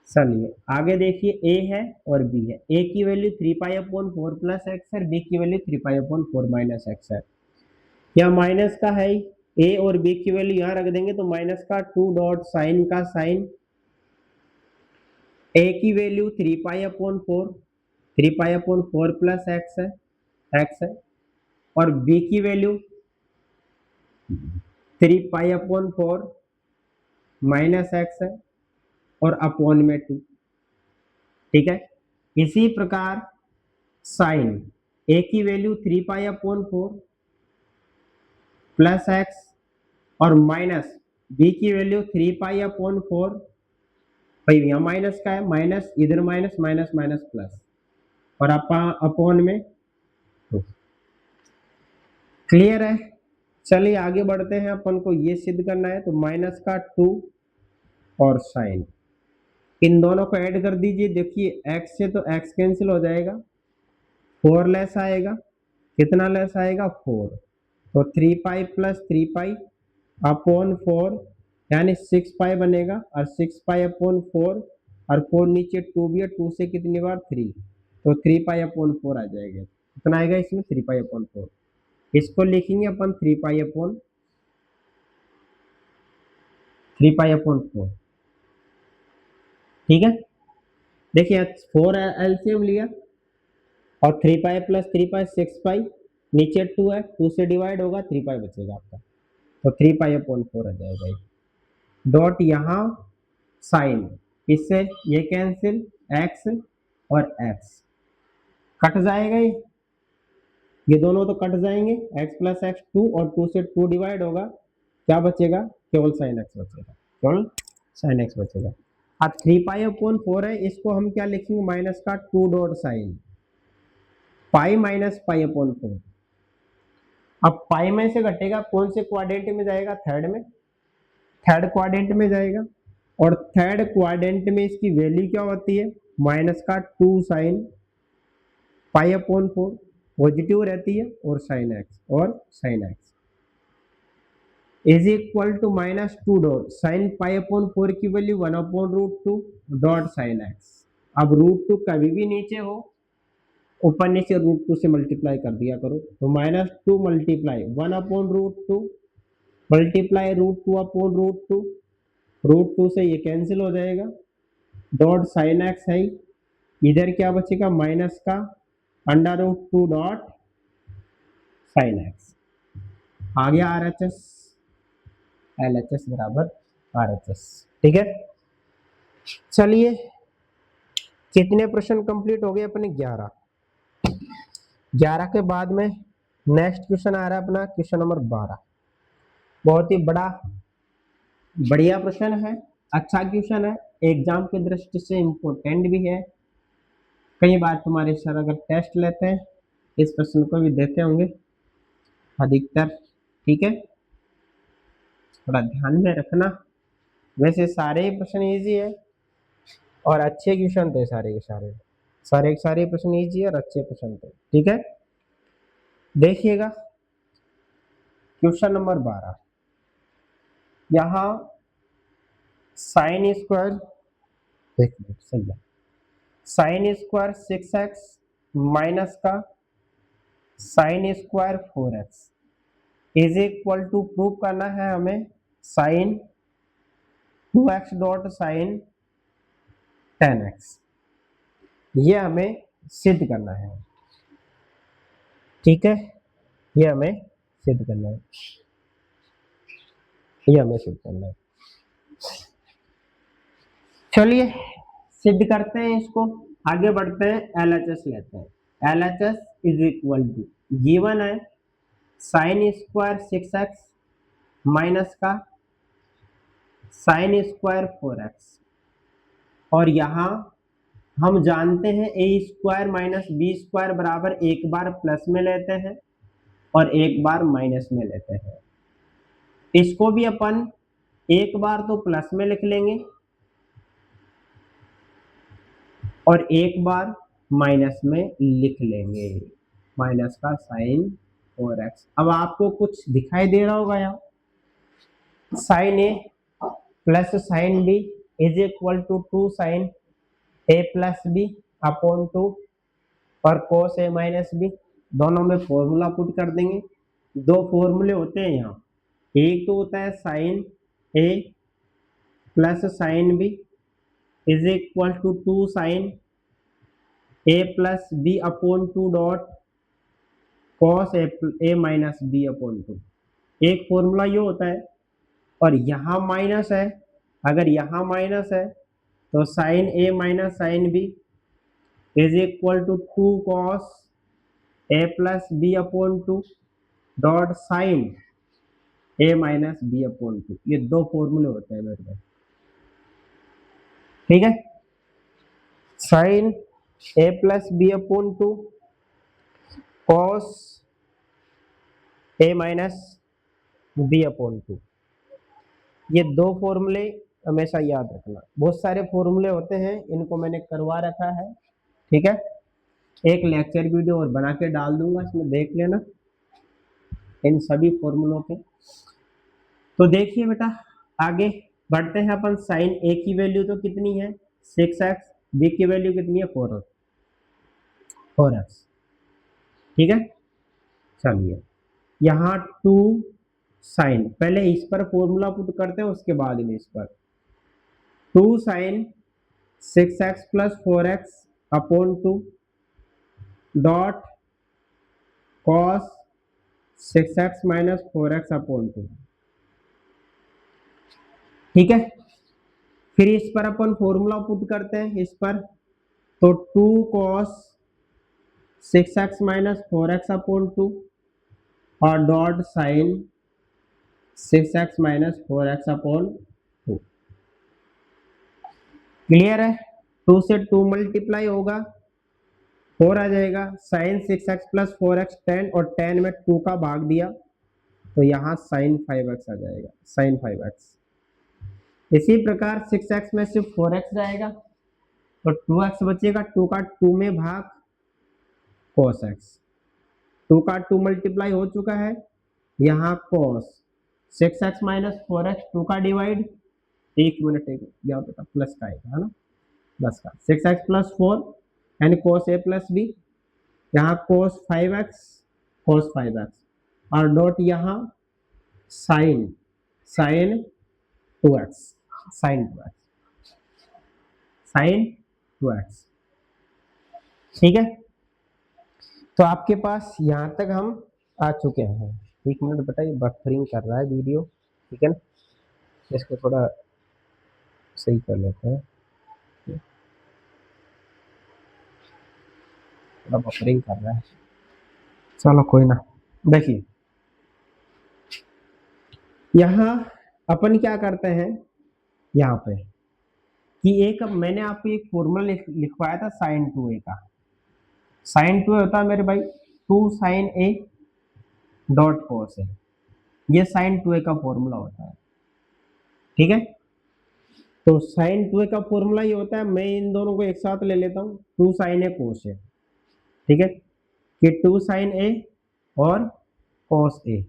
चलिए आगे देखिए, a है और b है, a की वैल्यू 3π/4 प्लस x है, b की वैल्यू 3π/4 माइनस x है। यहाँ माइनस का है, a और b की वैल्यू यहाँ रख देंगे, तो माइनस का 2 डॉट साइन का साइन, a की वैल्यू 3π/4 प्लस x है, और b की वैल्यू 3π/4 माइनस x है और अपॉन में 2, ठीक है। इसी प्रकार साइन a की वैल्यू 3π/4 प्लस x और माइनस b की वैल्यू 3π/4, भाई यहाँ माइनस का है, माइनस इधर माइनस माइनस माइनस प्लस और अपॉन में 2, क्लियर है। चलिए आगे बढ़ते हैं, अपन को ये सिद्ध करना है, तो माइनस का 2 और साइन, इन दोनों को ऐड कर दीजिए, देखिए x से तो x कैंसिल हो जाएगा, 4 लेस आएगा, कितना लेस आएगा, 4, तो 3π प्लस 3π अपॉन 4 यानी 6π बनेगा, और 6π/4 और 4 नीचे 2 भी है, 2 से कितनी बार 3, तो 3π/4 आ जाएगा, कितना आएगा इसमें 3π/4, इसको लिखेंगे अपन 3π/4, ठीक है। देखिए 4 एलसीएम लिया और 3π प्लस 3π 6π, नीचे 2 है, 2 से डिवाइड होगा, 3π बचेगा आपका, तो 3 पाई/4 आ जाएगा ये। डॉट यहाँ साइन, इससे ये कैंसिल, x और x कट जाएगा, ये दोनों तो कट जाएंगे, x प्लस एक्स 2 और 2 से 2 डिवाइड होगा, क्या बचेगा, केवल साइन x बचेगा, केवल साइन x बचेगा। अब 3 पाई/4 है, इसको हम क्या लिखेंगे, माइनस का 2 डॉट साइन पाई माइनस पाई/4। अब पाई में से घटेगा, कौन से क्वाड्रेंट में जाएगा, थर्ड में, थर्ड क्वाड्रेंट में जाएगा, और थर्ड क्वाड्रेंट में इसकी वैल्यू क्या होती है, माइनस का 2 साइन पाई/4 पॉजिटिव रहती है, और sine X is equal to minus 2 dot sine पाई/4 की वैल्यू 1/√2 डॉट साइन एक्स। अब √2 कभी भी नीचे हो, ऊपर नीचे √2 से मल्टीप्लाई कर दिया करो, तो -2 मल्टीप्लाई 1/√2 मल्टीप्लाई √2/√2, √2 से ये कैंसिल हो जाएगा, डॉट साइन एक्स है, इधर क्या बचेगा, माइनस का √2 डॉट साइन एक्स, आ गया RHS, LHS बराबर RHS। ठीक है, चलिए कितने प्रश्न कंप्लीट हो गए अपने, 11। 11 के बाद में नेक्स्ट क्वेश्चन आ रहा है अपना क्वेश्चन नंबर 12। बहुत ही बड़ा बढ़िया प्रश्न है, अच्छा क्वेश्चन है, एग्जाम की दृष्टि से इम्पोर्टेंट भी है। कई बार तुम्हारे सर अगर टेस्ट लेते हैं, इस प्रश्न को भी देते होंगे अधिकतर। ठीक है, थोड़ा ध्यान में रखना, वैसे सारे ही प्रश्न इजी है और अच्छे क्वेश्चन थे, सारे प्रश्न इजी है और अच्छे प्रश्न थे। ठीक है, देखिएगा क्वेश्चन नंबर 12, यहाँ साइन स्क्वायर, सही है, साइन स्क्वायर 6x माइनस का sine square 4x is equal to, prove करना है हमें sign 2x dot sign 10x, ये हमें सिद्ध करना है। ठीक है, ये हमें सिद्ध करना है, ये हमें सिद्ध करना है। चलिए सिद्ध करते हैं इसको, आगे बढ़ते हैं, LHS लेते हैं। LHS is equal to, given है साइन स्क्वायर 6x माइनस का साइन स्क्वायर 4x, और यहाँ हम जानते हैं a square minus B square बराबर एक बार प्लस में लेते हैं और एक बार माइनस में लेते हैं। इसको भी अपन एक बार तो प्लस में लिख लेंगे और एक बार माइनस में लिख लेंगे, माइनस का साइन 4x। अब आपको कुछ दिखाई दे रहा होगा, यहाँ sine A plus sine b is equal to 2 sine A plus B upon 2 और कोस ए माइनस बी, दोनों में फॉर्मूला पुट कर देंगे। दो फॉर्मूले होते हैं यहाँ, एक तो होता है sine A plus sine b is equal to 2 sine A plus B upon 2 dot cos a minus B upon 2, एक फॉर्मूला ये होता है। और यहाँ माइनस है, अगर यहाँ माइनस है तो sine A minus sine b is equal to 2 cos A plus B upon 2 dot sine A minus B upon 2, ये दो फॉर्मूले होते हैं मेरे पास। ठीक है, sine A plus B upon 2 cos a minus B upon 2, ये दो फॉर्मूले हमेशा याद रखना। बहुत सारे फॉर्मूले होते हैं, इनको मैंने करवा रखा है। ठीक है, एक लेक्चर वीडियो और बना के डाल दूंगा, इसमें देख लेना इन सभी फॉर्मूलों के। तो देखिए बेटा, आगे बढ़ते हैं अपन। साइन ए की वैल्यू तो कितनी है 6x, बी की वैल्यू कितनी है 4x। ठीक है, चलिए यहाँ 2 साइन, पहले इस पर फॉर्मूला पुट करते हैं, उसके बाद में इस पर 2 sine 6x plus 4x upon 2 dot cos 6x minus 4x upon 2, ठीक है। फिर इस पर अपन फॉर्मूला पुट करते हैं इस पर, तो 2 cos 6x minus 4x upon 2 और dot sine 6x minus 4x upon 2। Clear है। 2 से 2 मल्टीप्लाई होगा, 4 आ जाएगा, साइन 6x प्लस 4x 10 और 10 में 2 का भाग दिया तो यहाँ साइन 5x आ जाएगा, साइन 5x। इसी प्रकार 6x में से 4x जाएगा तो 2x बचेगा, 2 का 2 में भाग cos x, 2 का 2 मल्टीप्लाई हो चुका है, यहाँ cos 6x माइनस 4x 2 का डिवाइड, एक मिनट एक यहाँ पे प्लस का आएगा है ना, प्लस का 6x प्लस 4 यानी cos a प्लस b, यहाँ cos 5x और डॉट यहाँ साइन 2x, साइन 2x। ठीक है, तो आपके पास यहाँ तक हम आ चुके हैं। एक मिनट बेटा, ये बफरिंग कर रहा है वीडियो, ठीक है ना, इसको थोड़ा सही कर लेते हैं, थोड़ा बफरिंग कर रहा है, चलो कोई ना। देखिए यहाँ अपन क्या करते हैं यहाँ पे कि एक मैंने आपको एक फॉर्मूला लिखवाया था साइन 2a का। साइन 2a होता है मेरे भाई 2 sine a dot cos a, ये साइन 2a का फॉर्मूला होता है। ठीक है, तो साइन 2a का फॉर्मूला ये होता है, मैं इन दोनों को एक साथ ले लेता हूँ, 2 साइन a कोस a। ठीक है, कि 2 साइन a और कॉस a।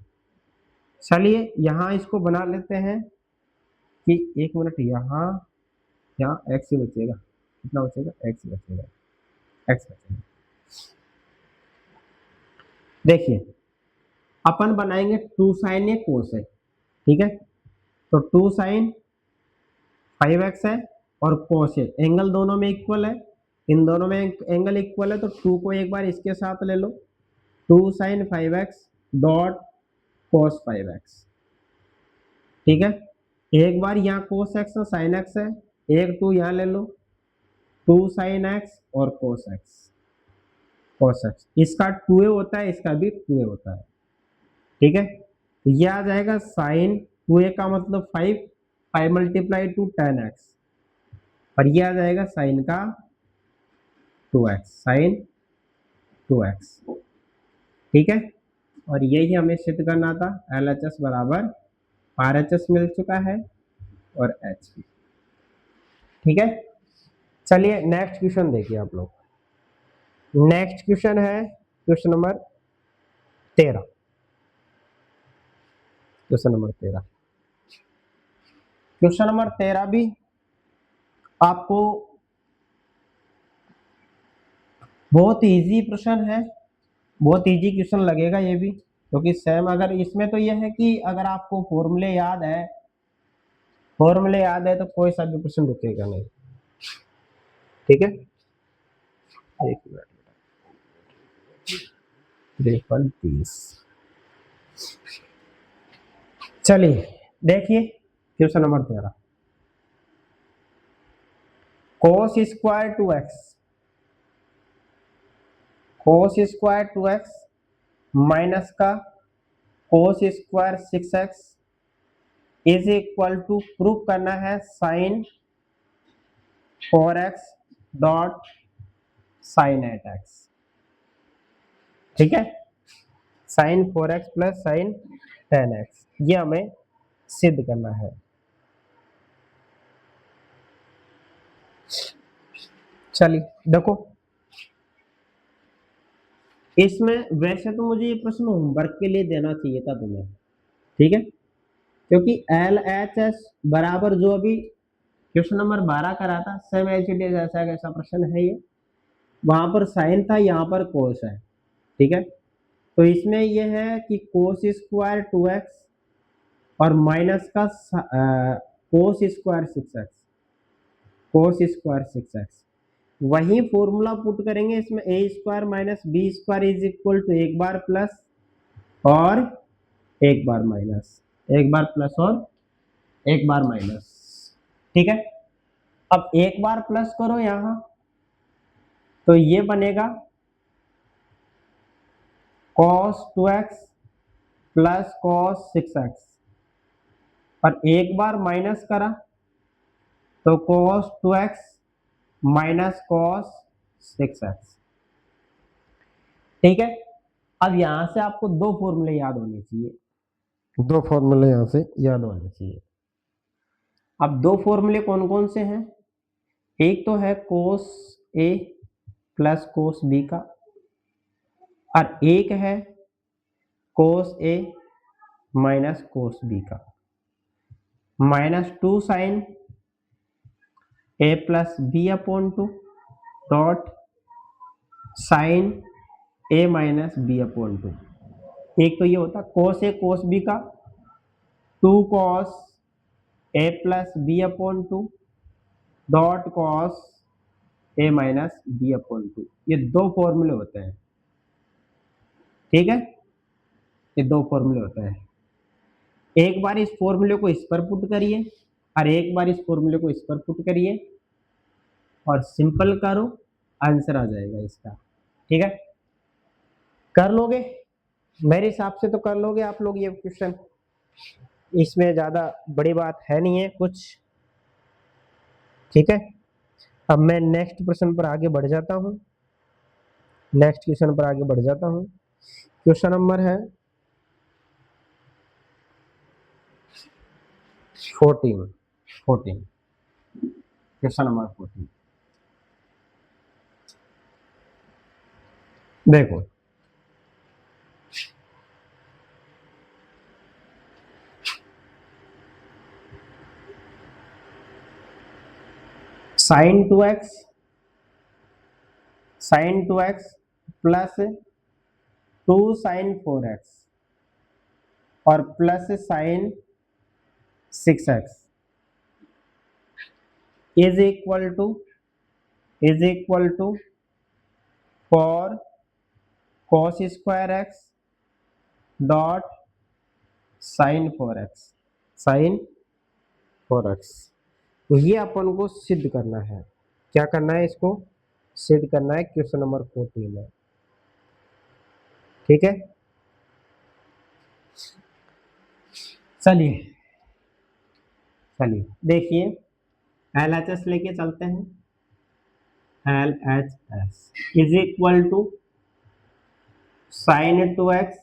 चलिए यहाँ इसको बना लेते हैं कि एक मिनट, यहाँ x ही बचेगा, कितना बचेगा, x बचेगा। देखिए अपन बनाएंगे 2 साइन a कोस a, ठीक है, तो 2 साइन 5x है और कोस a, एंगल दोनों में इक्वल है, इन दोनों में एंगल इक्वल है, तो 2 को एक बार इसके साथ ले लो, 2 साइन 5x डॉट कोस 5x। ठीक है, एक बार यहाँ कोस x और साइन x है, एक 2 यहाँ ले लो, 2 साइन x और कोस x, इसका 2a होता है, इसका भी 2a होता है। ठीक है, तो ये आ जाएगा साइन 2a का मतलब 5 मल्टीप्लाई टू 10x, और ये आ जाएगा साइन का 2x, साइन 2x। ठीक है, और यही हमें सिद्ध करना था, LHS बराबर RHS मिल चुका है और H भी। ठीक है, चलिए नेक्स्ट क्वेश्चन देखिए आप लोग। नेक्स्ट क्वेश्चन है क्वेश्चन नंबर 13। क्वेश्चन नंबर 13 भी आपको बहुत इजी प्रश्न है, बहुत इजी क्वेश्चन लगेगा ये भी, क्योंकि सेम अगर इसमें तो ये है कि अगर आपको फॉर्मूले याद है तो कोई सा भी प्रश्न रुकेगा नहीं। ठीक है, एक मिनट, 30। चलिए देखिए question number 13, cos square 2x minus का cos square 6x is equal to, proof करना है sign 4x dot sign 8x। ठीक है, sign 4x plus sign 10x, ये हमें सिद्ध करना है। चलिए देखो, इसमें वैसे तो मुझे ये प्रश्न होमवर्क के लिए देना चाहिए था तुम्हें, ठीक है, क्योंकि LHS बराबर जो अभी क्वेश्चन नंबर 12 करा था, सेम एज इट इज ऐसा प्रश्न है ये, वहां पर साइन था, यहाँ पर कोस है। ठीक है, तो इसमें यह है कि कोस स्क्वायर 2x और माइनस का कोस स्क्वायर 6x, वही फॉर्मूला पुट करेंगे इसमें, a square minus B square is equal to एक बार प्लस और एक बार माइनस, एक बार प्लस और एक बार माइनस। ठीक है। अब एक बार प्लस करो यहां तो ये बनेगा cos 2x plus cos 6x, और एक बार माइनस करा तो cos 2x minus cos 6x। ठीक है। अब यहां से आपको दो फॉर्मूले याद होने चाहिए, दो फॉर्मूले यहां से याद होने चाहिए। अब दो फॉर्मूले कौन कौन से हैं? एक तो है cos a plus cos b का, और एक है cos a minus cos b का। -2 sin a plus b upon 2 dot sine a minus b upon 2। एक तो ये होता cos a cos b का 2 cos a plus b upon 2 dot cos a minus b upon 2। ये दो फॉर्मूले होते हैं। ठीक है, ये दो फॉर्मूले होते हैं। एक बार इस फॉर्मूले को इस पर पुट करिए और एक बार इस फॉर्मूले को इस पर पुट करिए और सिंपल करो, आंसर आ जाएगा इसका। ठीक है, कर लोगे? मेरे हिसाब से तो कर लोगे आप लोग ये क्वेश्चन, इसमें ज्यादा बड़ी बात है नहीं है कुछ। ठीक है, अब मैं नेक्स्ट प्रश्न पर आगे बढ़ जाता हूं। नेक्स्ट क्वेश्चन पर आगे बढ़ जाता हूं। क्वेश्चन नंबर है 14। क्वेश्चन नंबर 14 देखो, sin 2x plus 2 sin 4x और plus sin 6x is equal to for cos square x dot sin 4x। तो ये अपन को सिद्ध करना है। क्या करना है? इसको सिद्ध करना है क्वेश्चन नंबर 14 में। ठीक है, चलिए देखिए, LHS लेके चलते हैं। LHS is equal to sin 2x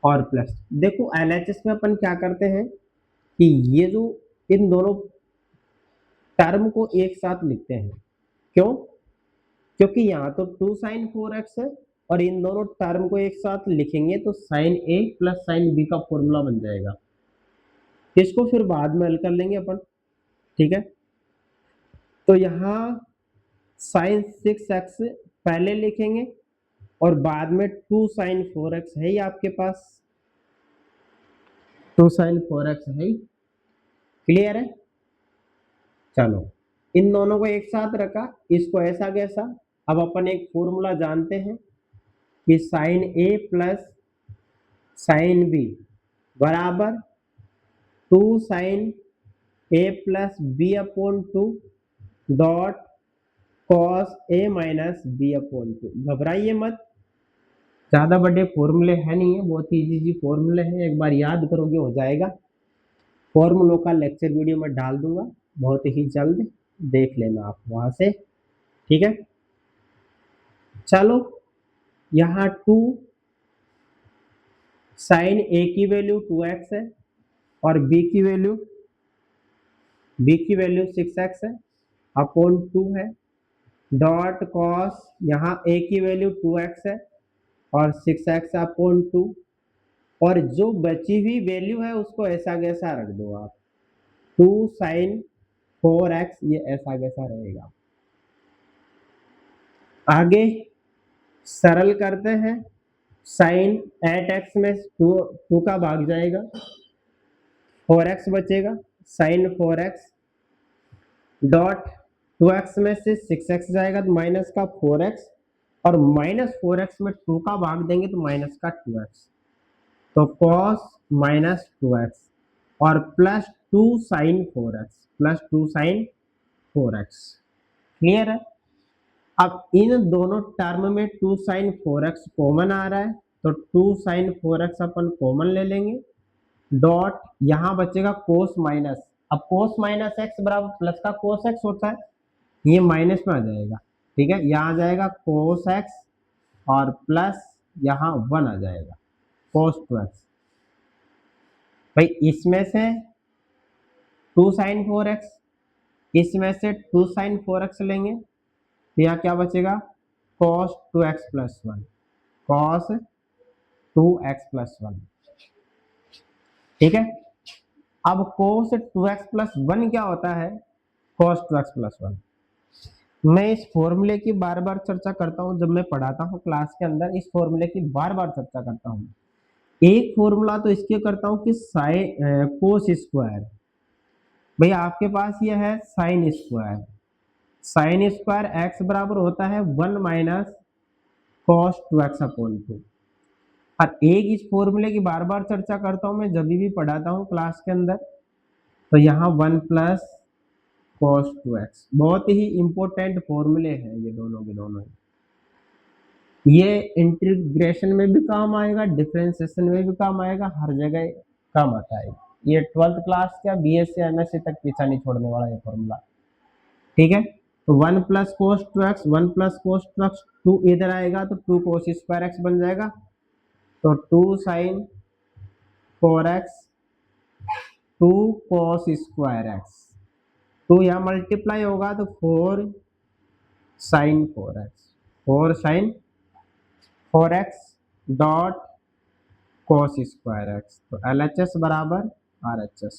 और प्लस, देखो LHS में अपन क्या करते हैं कि ये जो इन दोनों टर्म को एक साथ लिखते हैं। क्यों? क्योंकि यहाँ तो 2 sin 4x है और इन दोनों टर्म को एक साथ लिखेंगे तो sin a plus sin b का फॉर्मूला बन जाएगा। इसको फिर बाद में हल कर लेंगे अपन। ठीक है, तो यहाँ sin 6x पहले लिखेंगे और बाद में 2 sin 4x है ही आपके पास, 2 sin 4x है ही। क्लियर है? चलो, इन दोनों को एक साथ रखा, इसको ऐसा कैसा। अब अपन एक फॉर्मूला जानते हैं कि sin a plus sin b बराबर 2 sin a plus b upon 2 dot cos a minus b upon 2। घबराइए मत, ज्यादा बड़े फॉर्मूले है नहीं है, बहुत ही इजी फॉर्मूले हैं, एक बार याद करोगे हो जाएगा। फॉर्मूलों का लेक्चर वीडियो में डाल दूंगा बहुत ही जल्द, देख लेना आप वहां से। ठीक है, चलो यहाँ 2 sin a की वैल्यू 2x है और b की वैल्यू 6x है अपॉन 2 है डॉट cos, यहाँ a की वैल्यू 2x है और 6x अपॉन 2, और जो बची हुई वैल्यू है उसको ऐसा कैसा रख दो आप, 2 sin 4x, ये ऐसा कैसा रहेगा। आगे सरल करते हैं, sin 8x में 2 का भाग जाएगा, 4x बचेगा, sin 4x डॉट 2x में से 6x जाएगा तो माइनस का 4x, और माइनस 4x में 2 का भाग देंगे तो माइनस का 2x, तो cos माइनस 2x और plus two sine 4x plus 2 sin 4x। Clear है? अब इन दोनों टर्म में 2 sin 4x कॉमन आ रहा है, तो 2 sin 4x अपन कॉमन ले लेंगे, डॉट यहां बचेगा कोस माइनस। अब कोस माइनस एक्स बराबर प्लस का कोस एक्स होता है, ये माइनस में आ जाएगा, ठीक है, यहाँ आ जाएगा कोस एक्स और प्लस यहाँ 1 आ जाएगा कोस 2x। भाई इसमें से 2 sin 4x, इसमें से 2 sin 4x लेंगे, तो यहाँ क्या बचेगा cos 2x plus 1, cos 2x plus 1। ठीक है, अब cos 2x प्लस 1 क्या होता है? cos 2x plus 1। मैं इस फॉर्मूले की बार बार चर्चा करता हूँ, जब मैं पढ़ाता हूँ क्लास के अंदर इस फॉर्मूले की बार बार चर्चा करता हूँ। एक फॉर्मूला तो इसके करता हूँ कि कोस स्क्वायर, भाई आपके पास ये है sine square, sine square x बराबर होता है 1 माइनस कॉस 2x अपॉन 2। और एक इस फॉर्मूले की बार बार चर्चा करता हूँ मैं जब भी पढ़ाता हूँ क्लास के अंदर, तो यहाँ 1 प्लस कॉस 2x, बहुत ही इंपॉर्टेंट फॉर्मूले हैं ये दोनों के दोनों। ये इंटीग्रेशन में भी काम आएगा, डिफरेंशिएशन में भी काम आएगा, हर जगह काम आता है। ये 12th क्लास का बीएससी एमएससी तक पीछा नहीं छोड़ने वाला ये फॉर्मूला, ठीक है। तो 1 plus cos 2x, 1 plus cos 2x, 2 इधर आएगा तो 2 कोस स्क्वायर एक्स बन जाएगा, तो 2 sign 4x 2 cos square x, 2 यहाँ मल्टीप्लाई होगा तो 4 sine 4x, 4 sine 4x dot cos square x, तो LHS बराबर RHS,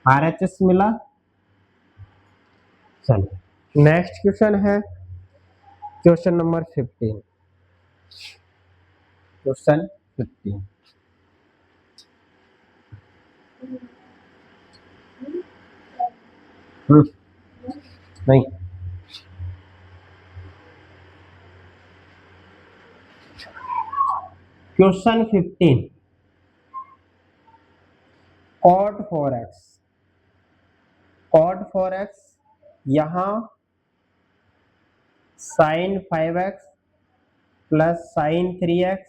RHS मिला। चलिए नेक्स्ट क्वेश्चन है क्वेश्चन नंबर 15। क्वेश्चन 15 नहीं, question 15 cot 4x, cot 4x यहाँ sin 5x plus sin 3x,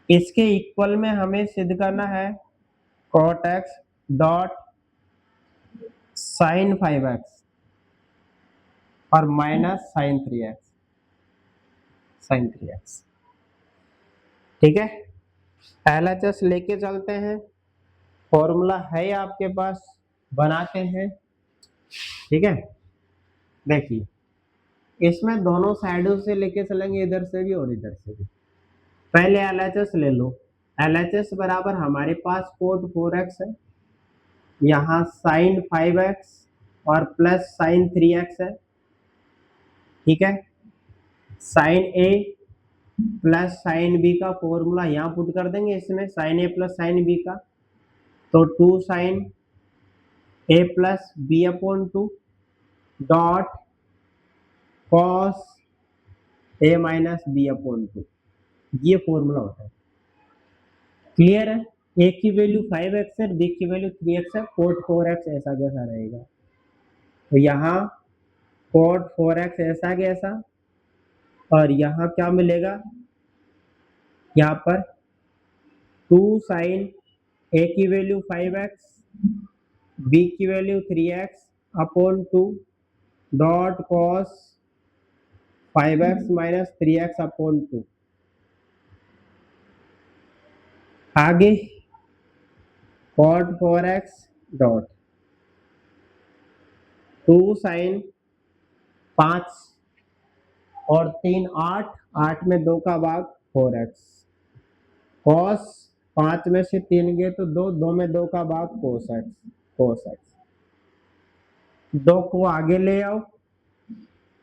इसके इक्वल में हमें सिद्ध करना है cot x dot sin 5x और minus sin 3x, sin 3x। ठीक है, LHS लेके चलते हैं, फॉर्मूला है आपके पास, बनाते हैं। ठीक है, देखिए इसमें दोनों साइडों से लेके चलेंगे, इधर से भी और इधर से भी। पहले LHS ले लो, LHS बराबर हमारे पास cot 4x है, यहाँ sin 5x और प्लस sin 3x है, ठीक है। sin A plus sin B का फॉर्मूला यहाँ पुट कर देंगे इसमें, sin A plus sin B का, तो 2 sin A plus B upon 2 dot cos A minus B upon 2, ये फॉर्मूला होता है। क्लियर है? A की वैल्यू 5x है, B की वैल्यू 3x है, cot 4x ऐसा कैसा रहेगा, तो यहाँ cot 4x ऐसा कैसा, और यहाँ क्या मिलेगा, यहाँ पर 2 sin A की वैल्यू 5x, B की value 3x upon 2 dot cos 5x minus 3x upon 2। आगे cot 4x डॉट 2 sin 5 और 3 8, 8 में 2 का भाग 4x, cos 5 में से 3 गए तो 2, 2 में 2 का भाग cos x, cos x 2 को आगे ले आओ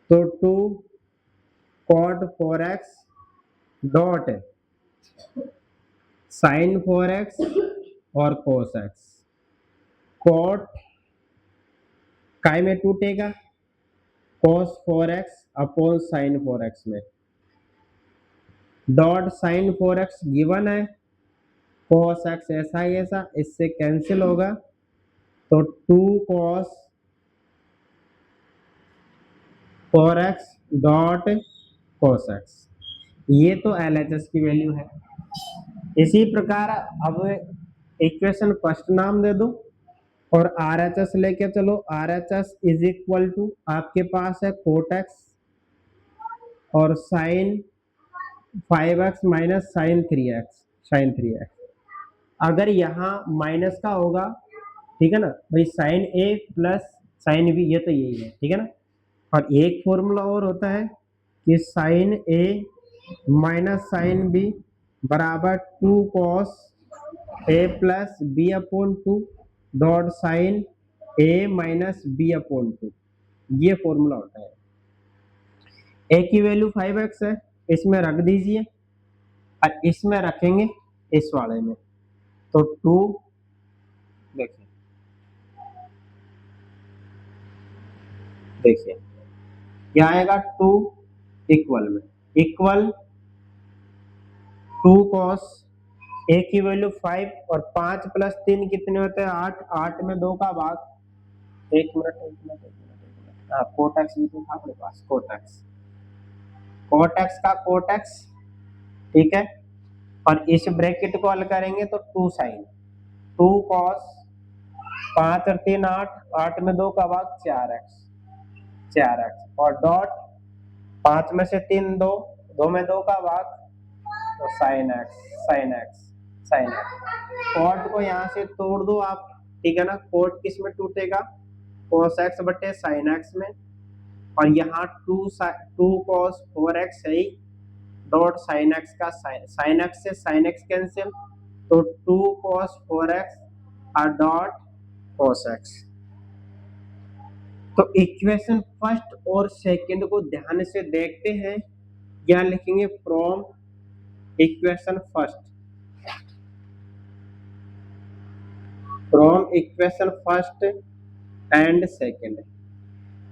तो 2 cot 4x dot sin 4x और cos x, cot काय में टूटेगा, cos 4x upon sin 4x में, डॉट sin 4x गिवन है cos x ऐसा ही ऐसा, इससे कैंसिल होगा तो 2 cos 4x dot cos x, ये तो LHS की वैल्यू है। इसी प्रकार अब इक्वेशन फर्स्ट नाम दे दो और RHS लेके चलो। RHS इज इक्वल टू आपके पास है कोट एक्स और sine 5x minus sine 3x। अगर यहाँ माइनस का होगा, ठीक है ना भाई, साइन ए प्लस साइन बी, ये तो यही है, ठीक है ना। और एक फॉर्मूला और होता है कि साइन ए माइनस साइन बी बराबर 2 कॉस ए plus B upon 2 dot sine ए माइनस बी अपॉन 2, ये फॉर्मूला होता है। ए की वैल्यू 5x है, इसमें रख दीजिए और इसमें रखेंगे इस वाले में, तो 2 देखिए देखिए क्या आएगा 2 इक्वल में इक्वल 2 कॉस ए की वैल्यू 5 और 5 प्लस 3 कितने होते हैं 8, 8 में 2 का भाग, एक मिनट हाँ कोटैक्स भी तो था अपने पास, कोटैक्स का कोटैक्स, ठीक है। और इस ब्रैकेट को हल करेंगे तो 2 साइन 2 कॉस 5 और 3 8, 8 में 2 का भाग 4x और डॉट 5 में से 3 2, 2 में 2 का भाग तो साइन एक्स। कोट को यहाँ से तोड़ दो आप, ठीक है ना। कोट किस में टूटेगा, cos x बटे साइन एक्स में, और यहाँ 2 cos 4x है डॉट साइन एक्स का साइन एक्स से साइन एक्स कैंसिल, तो 2 cos 4x और डॉट cos x। तो इक्वेशन फर्स्ट और सेकंड को ध्यान से देखते हैं, क्या लिखेंगे from equation first and second.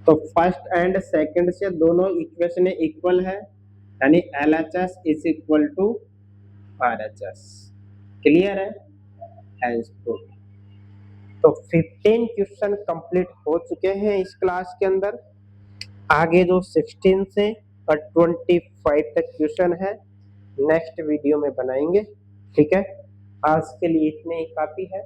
तो फर्स्ट एंड सेकंड से दोनों इक्वेशन इक्वल है, यानी LHS is equal to RHS। Clear है, हैंस प्रूफ। तो 15 क्वेश्चन कंप्लीट हो चुके हैं इस क्लास के अंदर। आगे जो 16 से और 25 तक क्वेश्चन है नेक्स्ट वीडियो में बनाएंगे, ठीक है। आज के लिए इतने ही काफी है।